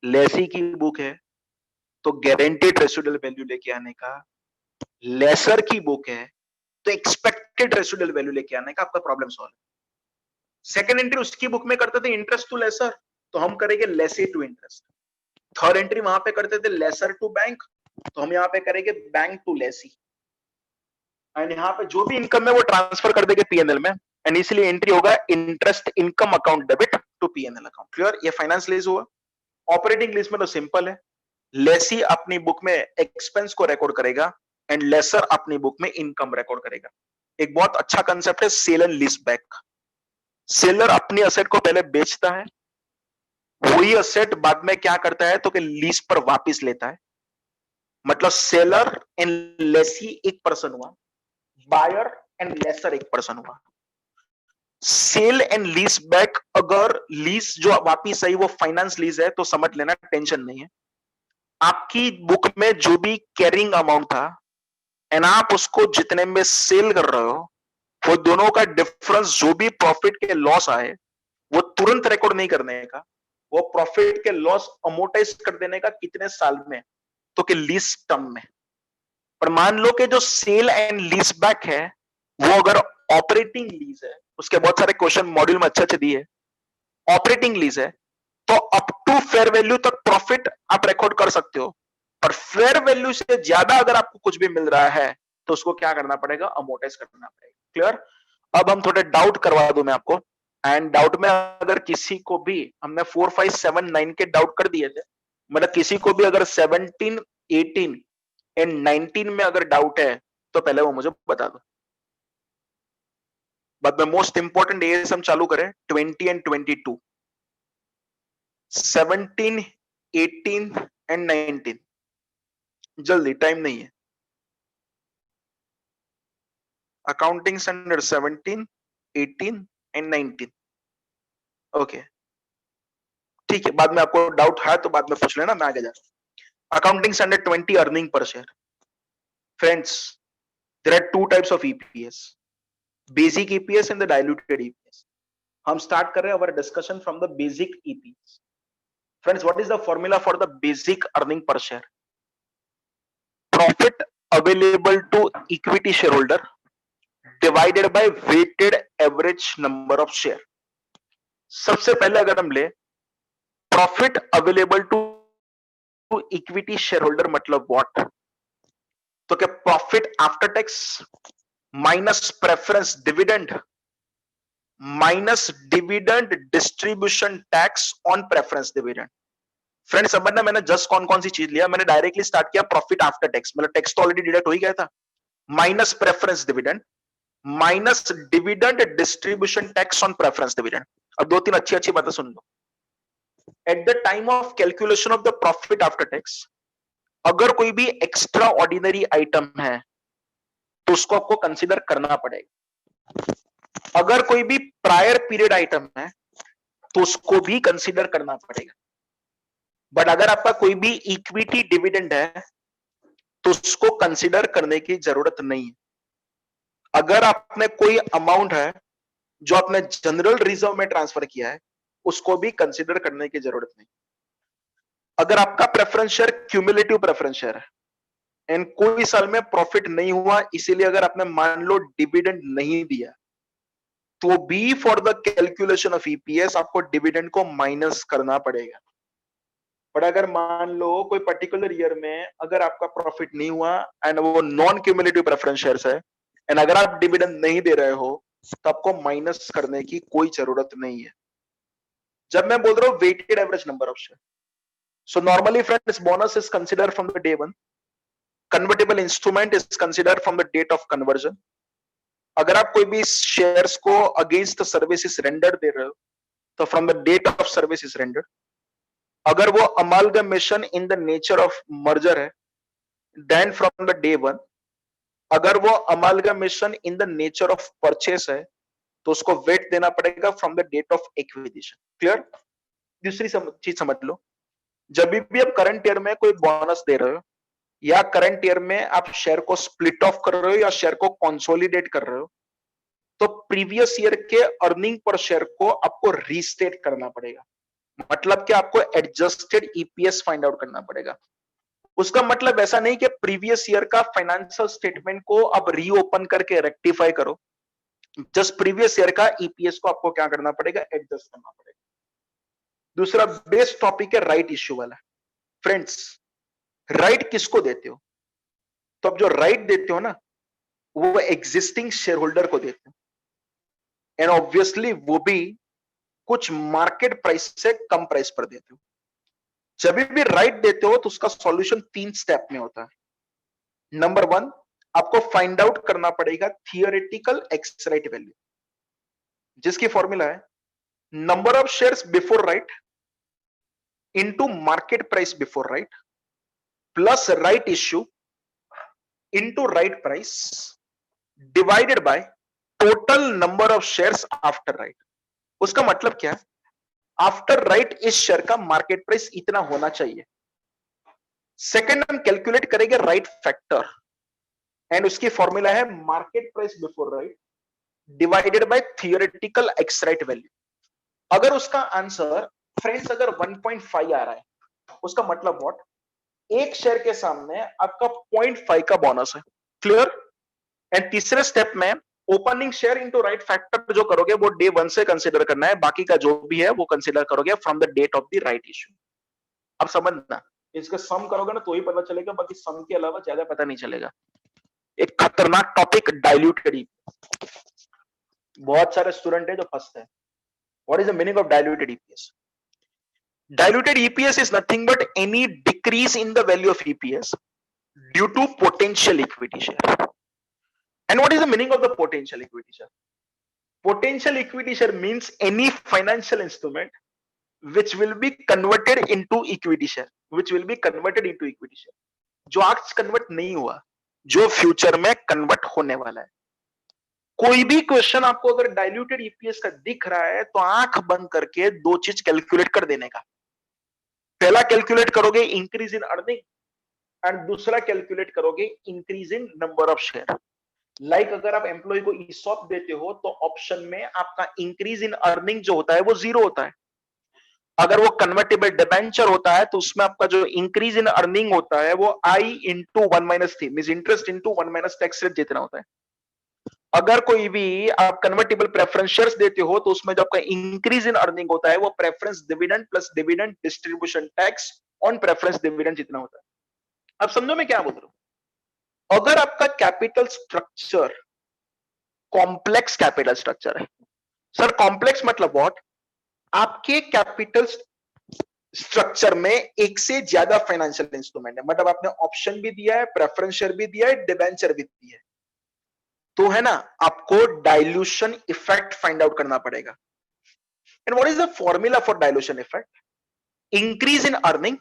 लेसी की बुक है तो गारंटीड रेसिडुअल वैल्यू लेके आने का, लेसर की बुक है तो एक्सपेक्टेड रेसिडुअल वैल्यू लेके आने का, आपका प्रॉब्लम सॉल्व। सेकंड एंट्री उसकी बुक में करते थे इंटरेस्ट टू लेसर, तो हम करेंगे lessee to interest. Third entry वहां पे करते थे लेसर टू बैंक, तो हम यहाँ पे करेंगे बैंक टू लेसी, एंड यहाँ पे जो भी इनकम है वो ट्रांसफर कर देंगे पीएनएल में, एंड इसलिए एंट्री होगा interest income account debit to PNL account. Clear? ये फाइनेंस लीज हुआ। ऑपरेटिंग लीज में तो सिंपल है, लेसी अपनी बुक में एक्सपेंस को रिकॉर्ड करेगा एंड लेसर अपनी बुक में इनकम रिकॉर्ड करेगा। एक बहुत अच्छा कंसेप्ट है sale and lease back. Seller अपनी असेट को पहले बेचता है, वही असेट बाद में क्या करता है तो कि लीज पर वापस लेता है। मतलब सेलर एंड लेसी एक पर्सन हुआ, बायर एंड लेसर एक पर्सन हुआ। सेल एंड लीज बैक, अगर लीज जो वापिस आई वो फाइनेंस लीज है तो समझ लेना टेंशन नहीं है। आपकी बुक में जो भी कैरिंग अमाउंट था एंड आप उसको जितने में सेल कर रहे हो, वो दोनों का डिफरेंस जो भी प्रॉफिट के लॉस आए वो तुरंत रिकॉर्ड नहीं करने का, वो प्रॉफिट के लॉस अमोर्टाइज कर देने का। कितने साल में? तो कि लीज टर्म में। पर मान लो कि जो सेल एंड लीज बैक है वो अगर ऑपरेटिंग लीज है, उसके बहुत सारे क्वेश्चन मॉड्यूल में अच्छे अच्छे दिए, ऑपरेटिंग लीज है तो अप टू फेयर वैल्यू तक प्रॉफिट आप रिकॉर्ड कर सकते हो, पर फेयर वैल्यू से ज्यादा अगर आपको कुछ भी मिल रहा है तो उसको क्या करना पड़ेगा? अमोर्टाइज करना पड़ेगा। क्लियर? अब हम थोड़े डाउट करवा दूं मैं आपको, एंड डाउट में अगर किसी को भी, हमने 4, 5, 7, 9 के डाउट कर दिए थे, मतलब किसी को भी अगर 17, 18 एंड 19 में अगर डाउट है तो पहले वो मुझे बता दो। But the most important as हम चालू करें 20 एंड 22, 17, 18 एंड 19, जल्दी, टाइम नहीं है। Accounting standard 17, 18 and 19। ओके, ठीक है, बाद में आपको डाउट है तो बाद में पूछ लेना, मैं आगे जा रहा हूं। Accounting standard 20, earning per share. Friends, there are two types of EPS, basic EPS and the diluted EPS. हम स्टार्ट कर रहे हैं our discussion from the basic EPS. Friends, what is the formula for the basic earning per share? Profit available to equity share holder divided by weighted average number of share. सबसे पहले अगर हम ले profit available to equity share holder मतलब what? तो क्या profit after tax minus preference dividend minus dividend distribution tax on preference dividend. Friend समझना, मैंने जस्ट कौन कौन सी चीज लिया, मैंने डायरेक्टली स्टार्ट किया प्रॉफिट आफ्टर टैक्स, मतलब टैक्स तो ऑलरेडी डिडक्ट हो ही गया था, minus preference dividend minus dividend distribution tax on preference dividend. अब दो तीन अच्छी अच्छी बातें सुन लो। At the time of calculation of the profit after tax, अगर कोई भी एक्स्ट्रा ऑर्डिनरी आइटम है तो उसको आपको कंसिडर करना पड़ेगा। अगर कोई भी प्रायर पीरियड आइटम है तो उसको भी कंसिडर करना पड़ेगा। बट अगर आपका कोई भी इक्विटी डिविडेंड है तो उसको कंसिडर करने की जरूरत नहीं है। अगर आपने कोई अमाउंट है जो आपने जनरल रिजर्व में ट्रांसफर किया है, उसको भी कंसिडर करने की जरूरत नहीं। अगर आपका preference share cumulative preference share है एंड कोई साल में प्रॉफिट नहीं हुआ, इसीलिए अगर आपने मान लो डिविडेंड नहीं दिया, तो भी for the calculation of EPS आपको डिविडेंड को माइनस करना पड़ेगा। बट अगर मान लो कोई पर्टिकुलर ईयर में अगर आपका प्रॉफिट नहीं हुआ एंड वो नॉन क्यूमुलेटिव प्रेफरेंस शेयर्स है एंड अगर आप डिविडेंड नहीं दे रहे हो, तो आपको माइनस करने की कोई जरूरत नहीं है। जब मैं बोल रहा हूं weighted average number of share, so normally friends bonus is considered from the day one, convertible instrument is considered from the date of conversion. अगर आप कोई भी शेयर्स को अगेंस्ट सर्विसेज रेंडर दे रहे हो तो from the date of services render. अगर वो amalgamation in the nature of merger है then from the day one. अगर वो amalgamation in the nature of purchase है तो उसको वेट देना पड़ेगा from the date of acquisition. Clear? दूसरी चीज समझ लो, जब भी आप करंट ईयर में कोई बोनस दे रहे हो या करंट ईयर में आप शेयर को स्प्लिट ऑफ कर रहे हो या शेयर को कंसोलिडेट कर रहे हो, तो प्रीवियस ईयर के अर्निंग पर शेयर को आपको रीस्टेट करना पड़ेगा। मतलब कि आपको एडजस्टेड ईपीएस फाइंड आउट करना पड़ेगा। उसका मतलब ऐसा नहीं कि प्रीवियस ईयर का फाइनेंशियल स्टेटमेंट को अब रीओपन करके रेक्टिफाई करो, जस्ट प्रीवियस ईयर का ईपीएस को आपको क्या करना पड़ेगा, एडजस्ट करना पड़ेगा। दूसरा बेस्ट टॉपिक है राइट इश्यू वाला। फ्रेंड्स, राइट किसको देते हो? तो अब जो राइट देते हो ना, वो एग्जिस्टिंग शेयर होल्डर को देते हो एंड ऑब्वियसली वो भी कुछ मार्केट प्राइस से कम प्राइस पर देते हो। जब भी राइट देते हो तो उसका सॉल्यूशन 3 स्टेप में होता है। नंबर 1, आपको फाइंड आउट करना पड़ेगा थियोरेटिकल एक्स राइट वैल्यू, जिसकी फॉर्मूला है number of shares before right into market price before right plus right issue into right price divided by total number of shares after right. उसका मतलब क्या है? After right इस share का market price इतना होना चाहिए। सेकंड, हम कैलकुलेट करेंगे राइट फैक्टर एंड उसकी फॉर्मूला है market price before right divided by theoretical x right value. अगर उसका आंसर फ्रेंड्स अगर 1.5 आ रहा है, उसका मतलब व्हाट? एक शेयर के सामने आपका 0.5 का बोनस है। क्लियर? एंड तीसरे स्टेप में opening share into right factor जो करोगे वो डे 1 से कंसीडर करना है, बाकी का जो भी है वो कंसीडर करोगे from the date of the right issue. अब समझना, इसका सम करोगे ना तो ही पता चलेगा, बाकी सम के अलावा ज्यादा पता नहीं चलेगा। एक खतरनाक टॉपिक डाइल्यूटेड ईपीएस, बहुत सारे स्टूडेंट है जो फंसते हैं। What is the meaning of diluted EPS? Diluted EPS is nothing but any decrease in the value of EPS due to potential equity share. And what is the meaning of the potential equity share? Potential equity share means any financial instrument which will be converted into equity share, which will be converted into equity share. जो आज convert नहीं हुआ, जो future में convert होने वाला है। कोई भी क्वेश्चन आपको अगर डाइल्यूटेड ईपीएस का दिख रहा है तो आंख बंद करके 2 चीज कैलकुलेट कर देने का। पहला कैलकुलेट करोगे इंक्रीज इन अर्निंग एंड दूसरा कैलकुलेट करोगे increase in number of share. Like अगर आप एम्प्लॉय को ईसॉप देते हो तो ऑप्शन में आपका इंक्रीज इन अर्निंग जो होता है वो 0 होता है। अगर वो कन्वर्टेबल डिबेंचर होता है तो उसमें आपका जो इंक्रीज इन अर्निंग होता है वो I into 1 - 3 means interest into 1 - tax rate जितना होता है। अगर कोई भी आप कन्वर्टेबल प्रेफरेंस शेयर्स देते हो तो उसमें जो आपका इंक्रीज इन अर्निंग होता है वो preference dividend plus dividend distribution tax on preference dividend जितना होता है। अब समझो मैं क्या बोल रहा हूं। अगर आपका capital structure complex capital structure है, सर कॉम्प्लेक्स मतलब व्हाट, आपके कैपिटल स्ट्रक्चर में एक से ज्यादा फाइनेंशियल इंस्ट्रूमेंट है, मतलब आपने ऑप्शन भी दिया है, प्रेफरेंस शेयर भी दिया है, डिबेंचर भी दिया है, तो है ना आपको डाइल्यूशन इफेक्ट फाइंड आउट करना पड़ेगा। And what is the formula for dilution effect? Increase in earning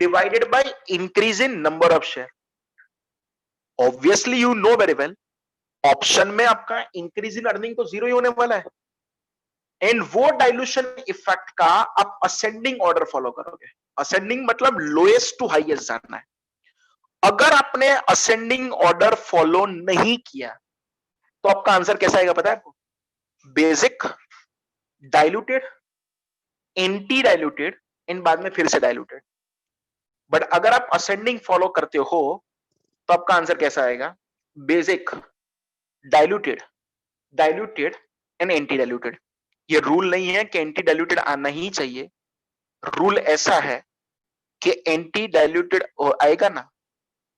divided by increase in number of share. Obviously you know very well, option में आपका इंक्रीज इन अर्निंग तो zero ही होने वाला है, and वो dilution effect का आप ascending order follow करोगे। असेंडिंग मतलब लोएस्ट टू हाईएस्ट जाना है। अगर आपने असेंडिंग ऑर्डर फॉलो नहीं किया तो आपका आंसर कैसा आएगा पता है आपको? बेसिक, डाइल्यूटेड, एंटी डाइल्यूटेड, इन बाद में फिर से डाइल्यूटेड। बट अगर आप असेंडिंग फॉलो करते हो तो आपका आंसर कैसा आएगा? Basic, diluted, diluted and anti diluted. ये रूल नहीं है कि एंटी डाइल्यूटेड आना ही चाहिए, रूल ऐसा है कि एंटी डाइल्यूटेड आएगा ना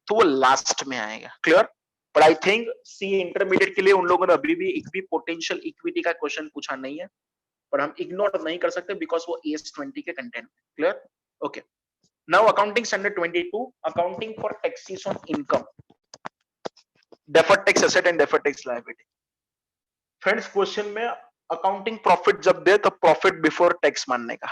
तो वो लास्ट में आएगा। Clear? But I think C intermediate के लिए उन लोगों ने अभी भी एक भी पोटेंशियल इक्विटी का क्वेश्चन पूछा नहीं है, पर हम इग्नोर नहीं कर सकते बिकॉज वो AS20 के कंटेंट में। Clear? Okay, now accounting standard 22, accounting for taxes on income, deferred tax asset and deferred tax liability. Friends question में अकाउंटिंग प्रॉफिट जब दे तो प्रॉफिट बिफोर टैक्स मानने का।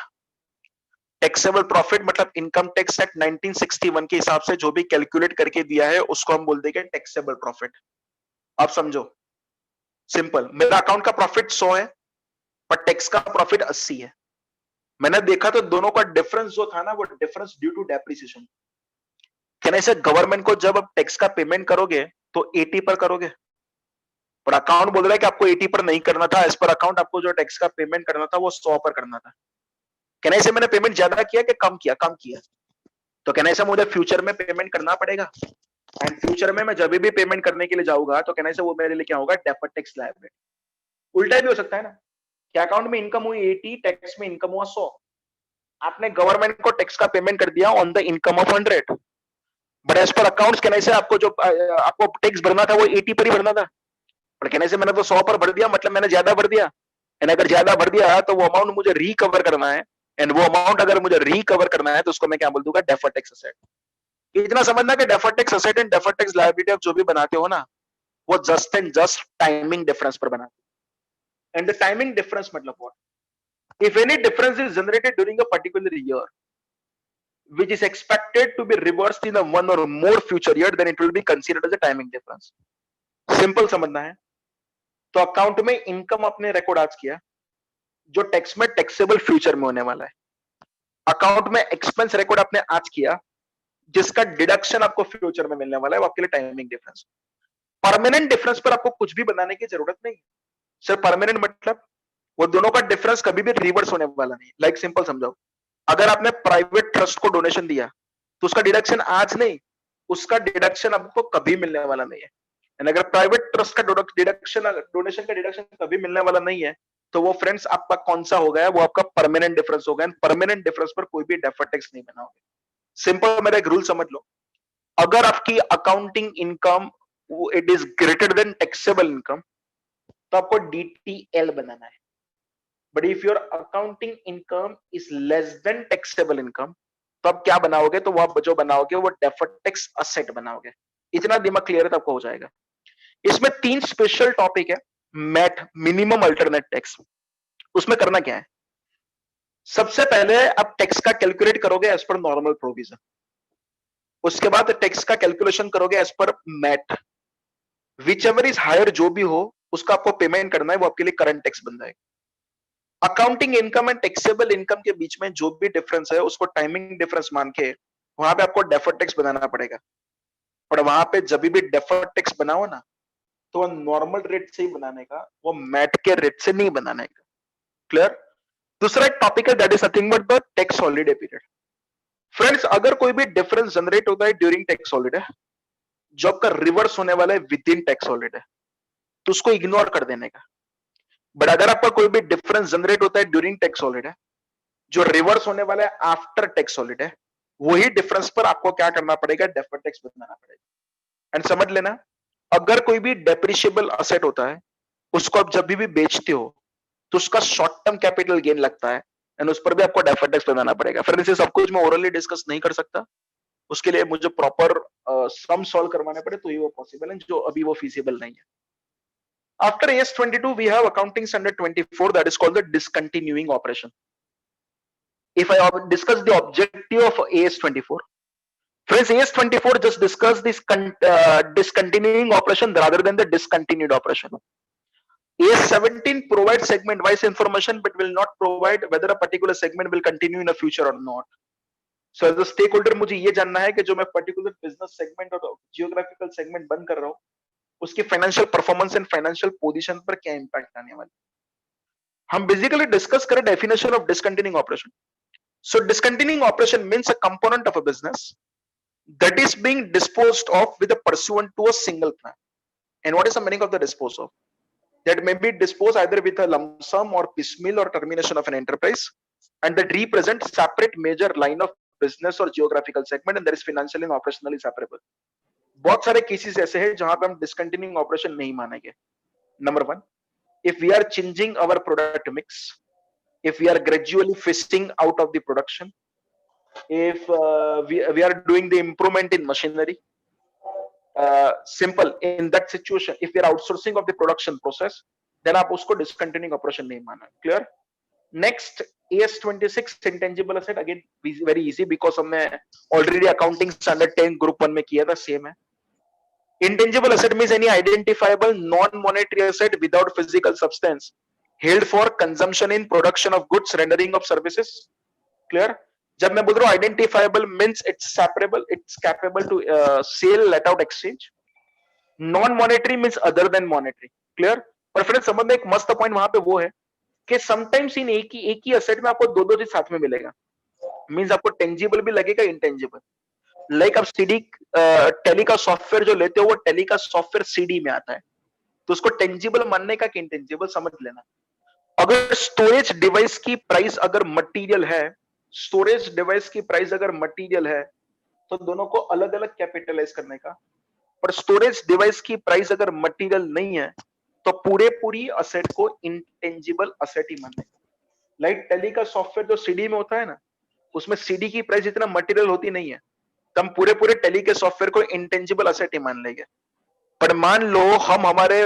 टैक्सेबल प्रॉफिट मतलब इनकम टैक्स एक्ट 1961 के हिसाब से जो भी कैलकुलेट करके दिया है उसको हम बोल देंगे टैक्सेबल प्रॉफिट। आप समझो, सिंपल। मेरा अकाउंट का प्रॉफिट 100 है पर टैक्स का प्रॉफिट 80 है। मैंने देखा तो दोनों का डिफरेंस जो था ना वो डिफरेंस ड्यू टू डेप्रिसिएशन। कहने से गवर्नमेंट को जब आप टैक्स का पेमेंट करोगे तो 80 पर करोगे, पर अकाउंट बोल रहा है कि आपको 80 पर नहीं करना था। एज पर अकाउंट आपको जो टैक्स का पेमेंट करना था वो 100 पर करना था। कहने से मैंने पेमेंट ज्यादा किया कि कम किया? कम किया। तो कहने से मुझे फ्यूचर में पेमेंट करना पड़ेगा, एंड फ्यूचर में मैं जब भी पेमेंट करने के लिए जाऊंगा तो कहने से वो मेरे लिए क्या होगा? Deferred tax liability. उल्टा भी हो सकता है ना कि अकाउंट में इनकम हुई 80, टैक्स में इनकम हुआ 100। आपने गवर्नमेंट को टैक्स का पेमेंट कर दिया on the income of 100, but as per accounts कहने से आपको जो आपको टैक्स भरना था वो 80 पर ही भरना था, पर कहने से मैंने तो 100 पर भर दिया, मतलब मैंने ज्यादा भर दिया। एंड अगर ज्यादा भर दिया तो वो अमाउंट मुझे रिकवर करना है, एंड वो अमाउंट अगर मुझे रिकवर करना है तो उसको मैं क्या बोल दूंगा? Deferred tax asset. इतना समझना कि deferred tax asset and deferred tax liability आप जो भी बनाते हो ना वो just and just timing difference पर बनाते हो। एंड द टाइमिंग डिफरेंस मतलब what? If any difference is generated during a particular year which is expected to be reversed in a one or more future year, then it will be considered as a timing difference. Simple समझना है। तो account में income अपने record आज किया जो tax में taxable future में होने वाला है। अकाउंट में एक्सपेंस रिकॉर्ड आपने आज किया जिसका डिडक्शन आपको फ्यूचर में मिलने वाला है, वो आपके लिए टाइमिंग डिफरेंस। परमानेंट डिफरेंस पर आपको कुछ भी बनाने की जरूरत नहीं। सिर्फ परमानेंट मतलब वो दोनों का डिफरेंस कभी भी रिवर्स होने वाला नहीं। लाइक सिंपल समझाओ, अगर आपने प्राइवेट ट्रस्ट को डोनेशन दिया तो उसका डिडक्शन आज नहीं, उसका डिडक्शन आपको कभी मिलने वाला नहीं है। एंड अगर प्राइवेट ट्रस्ट का डिडक्शन डोनेशन का डिडक्शन कभी मिलने वाला नहीं है तो वो फ्रेंड्स आपका कौन सा हो गया? वो आपका परमानेंट डिफरेंस हो गया। परमानेंट डिफरेंस पर कोई भी डेफर्ड टैक्स नहीं बनाओगे। सिंपल मेरा एक रूल समझ लो, अगर आपकी accounting income it is greater than taxable income तो आपको DTL बनाना है। But if your accounting income is less than taxable income तो आप क्या बनाओगे? तो वो आप जो बनाओगे वो डेफर्ड टैक्स असेट बनाओगे। इतना दिमाग क्लियर है तो आपको हो जाएगा। इसमें 3 स्पेशल टॉपिक है। मैट, मिनिमम अल्टरनेट टैक्स, उसमें करना क्या है? सबसे पहले आप टैक्स का कैलकुलेट करोगे एज पर नॉर्मल प्रोविजन, उसके बाद टैक्स का कैलकुलेशन करोगे as per MAT. Whichever is higher जो भी हो उसका आपको पेमेंट करना है, वो आपके लिए करंट टैक्स बन जाएगा। Accounting income and taxable income के बीच में जो भी डिफरेंस है उसको टाइमिंग डिफरेंस मान के वहां पे आपको डेफर्ड टैक्स बनाना पड़ेगा। पर वहां पे जब भी डेफर्ड टैक्स बनाओ ना तो नॉर्मल रेट से ही बनाने का, वो मैट के रेट से नहीं बनाने का। क्लियर? दूसरा एक टॉपिक है that is nothing but the tax holiday period. Friends अगर कोई भी डिफरेंस जनरेट होता है ड्यूरिंग टैक्स हॉलिडे जो आपका रिवर्स होने वाला है विद इन टैक्स हॉलिडे, तो उसको इग्नोर कर देने का। बट अगर आपका कोई भी डिफरेंस जनरेट होता है ड्यूरिंग टैक्स हॉलिडे, जो रिवर्स होने वाला है आफ्टर टैक्स हॉलिडे, वही डिफरेंस पर आपको क्या करना पड़ेगा, डेफर्ड टैक्स बनाना पड़ेगा। एंड समझ लेना, अगर कोई भी डेप्रिशिएबल असेट होता है, उसको आप जब भी बेचते हो तो उसका शॉर्ट टर्म कैपिटल गेन लगता है, एंड उस पर भी आपको डेफर्ड टैक्स बनाना पड़ेगा। फिर इसे सब कुछ मैं ओरली डिस्कस नहीं कर सकता, उसके लिए मुझे प्रॉपर सम सॉल्व करवाने पड़े तो ही वो पॉसिबल है, जो अभी वो फीजिबल नहीं है। After AS22, we have accounting standard 24 that is called the discontinuing operation. If I discuss the objective of AS24, friends, AS24 just discuss this discontinuing operation rather than the discontinued operation. AS17 provides segment-wise information but will not provide whether a particular segment will continue in the future or not. So as a stakeholder, मुझे ये जानना है कि जो मैं particular business segment और geographical segment बंद कर रहा हूँ, उसकी financial performance and financial position पर क्या इंपैक्ट आने वाला है। हम बेसिकली डिस्कस करें definition of discontinuing operation. So discontinuing operation means a component of a business that is being disposed of with pursuant to a single plan. And what is the meaning of the dispose of? That may be dispose either with a lump sum और piecemeal और termination of an enterprise, and that represent separate major line of business और geographical segment, and that is financially and operationally separable. बहुत सारे cases ऐसे हैं जहां पे हम डिसकंटिन्यूइंग ऑपरेशन नहीं मानेंगे। Number one, if we are changing our product mix, if we are gradually phasing out of the production, if we are doing the improvement in machinery, simple, in that situation if we are outsourcing of the production process, then आप उसको discontinuing operation नहीं माना। clear? next, AS26 intangible asset, again very easy because हमने already accounting standard 10 group 1 में किया था, same है। Intangible asset means any identifiable non-monetary asset without physical substance held for consumption in production of goods, rendering of services. Clear? जब मैं बोल रहा हूँ identifiable means it's separable, it's capable to sell, let out, exchange. Non-monetary means other than monetary. Clear? पर friends समझ में एक मस्त पॉइंट वहां पे वो है कि समटाइम्स इन एक ही असेट में आपको दो चीज साथ में मिलेगा। मींस आपको टेंजिबल भी लगेगा, इंटेंजिबल। लाइक आप सीडी टेली का सॉफ्टवेयर जो लेते हो, वो टेली का सॉफ्टवेयर सीडी में आता है, तो उसको टेंजिबल मानने का कि इंटेंजिबल समझ लेना। अगर स्टोरेज डिवाइस की प्राइस अगर मटेरियल है, स्टोरेज डिवाइस की प्राइस अगर मटेरियल है, तो दोनों को अलग अलग कैपिटलाइज करने का। पर स्टोरेज डिवाइस की प्राइस अगर मटेरियल नहीं है, तो पूरी असेट को इंटेंजिबल असेट ही मानने का। लाइक टेली का सॉफ्टवेयर जो सीडी में होता है ना, उसमें सीडी की प्राइस इतना मटेरियल होती नहीं है, तो हम पूरे टेली के सॉफ्टवेयर को इंटेंजिबल असेट ही मान लेंगे। पर मान लो हम हमारे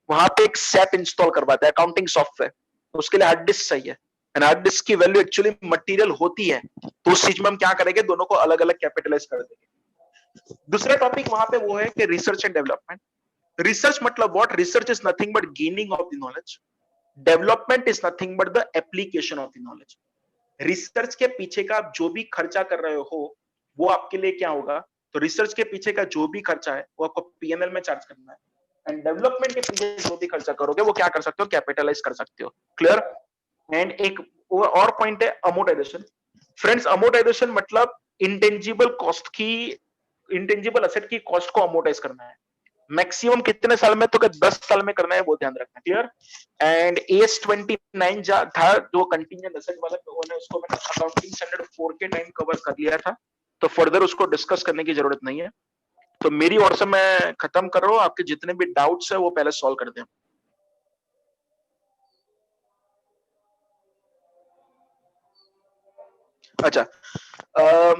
वहां पे एक सैप इंस्टॉल करवाते हैं, अकाउंटिंग सॉफ्टवेयर, उसके लिए हार्ड डिस्क चाहिए, एंड हार्ड डिस्क की वैल्यू एक्चुअली मटेरियल होती है, तो उस चीज में हम क्या करेंगे, दोनों को अलग अलग कैपिटलाइज कर देंगे। दूसरा टॉपिक वहां पे वो है कि रिसर्च एंड डेवलपमेंट। रिसर्च मतलब what? Research is nothing but gaining of the knowledge, development is nothing but the application of the knowledge. Research के पीछे का आप जो भी खर्चा कर रहे हो, वो आपके लिए क्या होगा, तो रिसर्च के पीछे का जो भी खर्चा है वो आपको पीएनएल में चार्ज करना है, एंड डेवलपमेंट के पीछे जो भी खर्चा करोगे वो क्या कर सकते हो, कैपिटलाइज कर सकते हो। क्लियर? एंड एक और पॉइंट है अमोर्टाइजेशन। फ्रेंड्स, अमोर्टाइजेशन मतलब इंटेंजिबल कॉस्ट की, इंटेंजिबल असेट की कॉस्ट को अमोर्टाइज करना है। मैक्सिमम कितने साल में, तो क्या 10 साल में करना है, वो ध्यान रखना। क्लियर? एंड AS29 था जो कंटिंजेंट असेट वाला, तो उसको मैंने अकाउंटिंग स्टैंडर्ड 4 के टाइम कवर कर लिया था, तो फर्दर उसको डिस्कस करने की जरूरत नहीं है। तो मेरी ओर से मैं खत्म कर रहा हूँ, आपके जितने भी डाउट्स है वो पहले सॉल्व कर दें। अच्छा,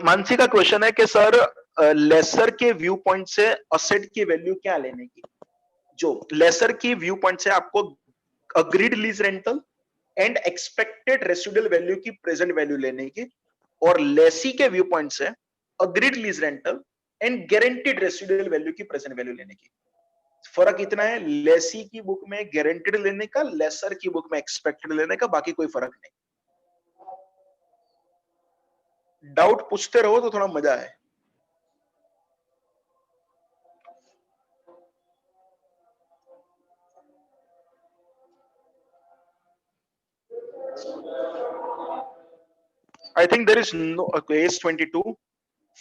मानसी का क्वेश्चन है कि सर लेसर के व्यू पॉइंट से असेट की वैल्यू क्या लेने की। जो लेसर की व्यू पॉइंट से आपको agreed lease rental and expected residual value की प्रेजेंट वैल्यू लेने की, और लेसी के व्यू पॉइंट से agreed lease rental and guaranteed residual value की प्रेजेंट वैल्यू लेने की। फर्क इतना है, लेसी की बुक में गारंटीड लेने का, लेसर की बुक में एक्सपेक्टेड लेने का, बाकी कोई फर्क नहीं। डाउट पूछते रहो तो थोड़ा मजा है। I think there is no AS22.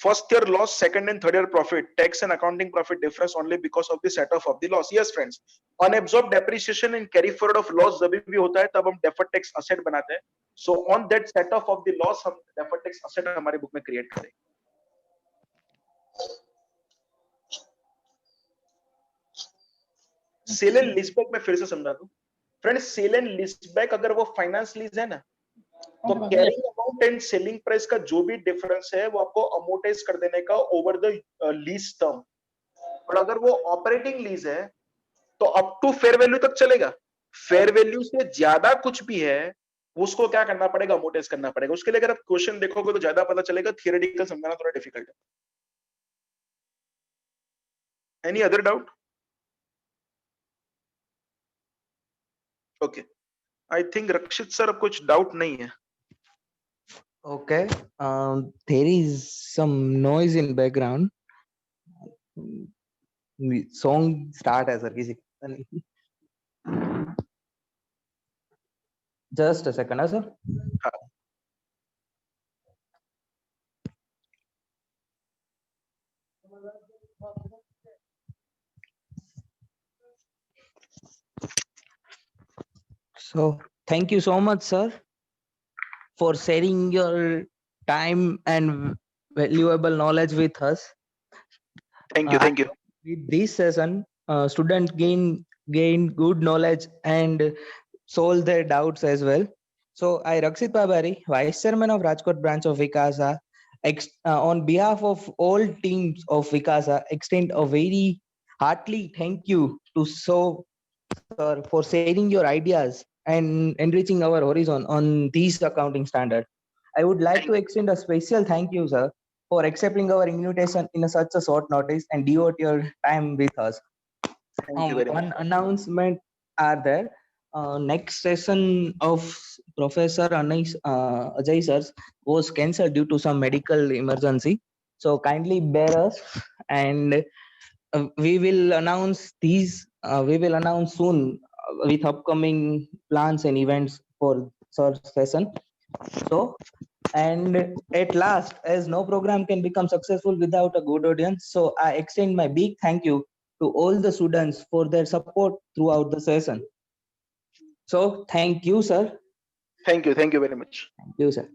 first year loss, second and third year profit, tax and accounting profit difference only because of the set off of the loss. Yes friends, unabsorbed depreciation and carry forward of loss जब भी होता है तब हम deferred tax asset बनाते हैं. So on that set off of the loss हम deferred tax asset हमारे book में create करेंगे. सेल एंड लीजबैक में फिर से समझा दूं फ्रेंड्स, सेल एंड लीजबैक अगर वो फाइनेंस लीज है ना, तो carrying amount and selling price का जो भी डिफरेंस है वो आपको अमोर्टाइज कर देने का ओवर द लीज टर्म. और अगर वो ऑपरेटिंग लीज है तो अप टू फेयर वैल्यू तक चलेगा. फेयर वैल्यू से ज्यादा कुछ भी है उसको क्या करना पड़ेगा, अमोर्टाइज करना पड़ेगा. उसके लिए अगर आप क्वेश्चन देखोगे तो ज्यादा पता चलेगा, थियोरेटिकल समझाना थोड़ा डिफिकल्ट है. Any other doubt? Okay, I think Rakshit sir अब कुछ डाउट नहीं है. Okay. There is some noise in background. Song start है sir किसी का नहीं. Just a second, sir. हाँ. So thank you so much, sir, for sharing your time and valuable knowledge with us. Thank you, thank you. With this session, students gain good knowledge and solve their doubts as well. So I, Rakshit Pabari, Vice Chairman of Rajkot branch of Vikasa, on behalf of all teams of Vikasa, extend a very heartily thank you to sir for sharing your ideas and enriching our horizon on these accounting standards. I would like to extend a special thank you, sir, for accepting our invitation in such a short notice and devote your time with us. Thank you very much. One announcement are there. Next session of Professor Ajay sir was cancelled due to some medical emergency. So kindly bear us, and we will announce these. We will announce soon with upcoming plans and events for sir session. So, and at last, as no program can become successful without a good audience, so I extend my big thank you to all the students for their support throughout the session. So thank you, sir. Thank you very much. Thank you, sir.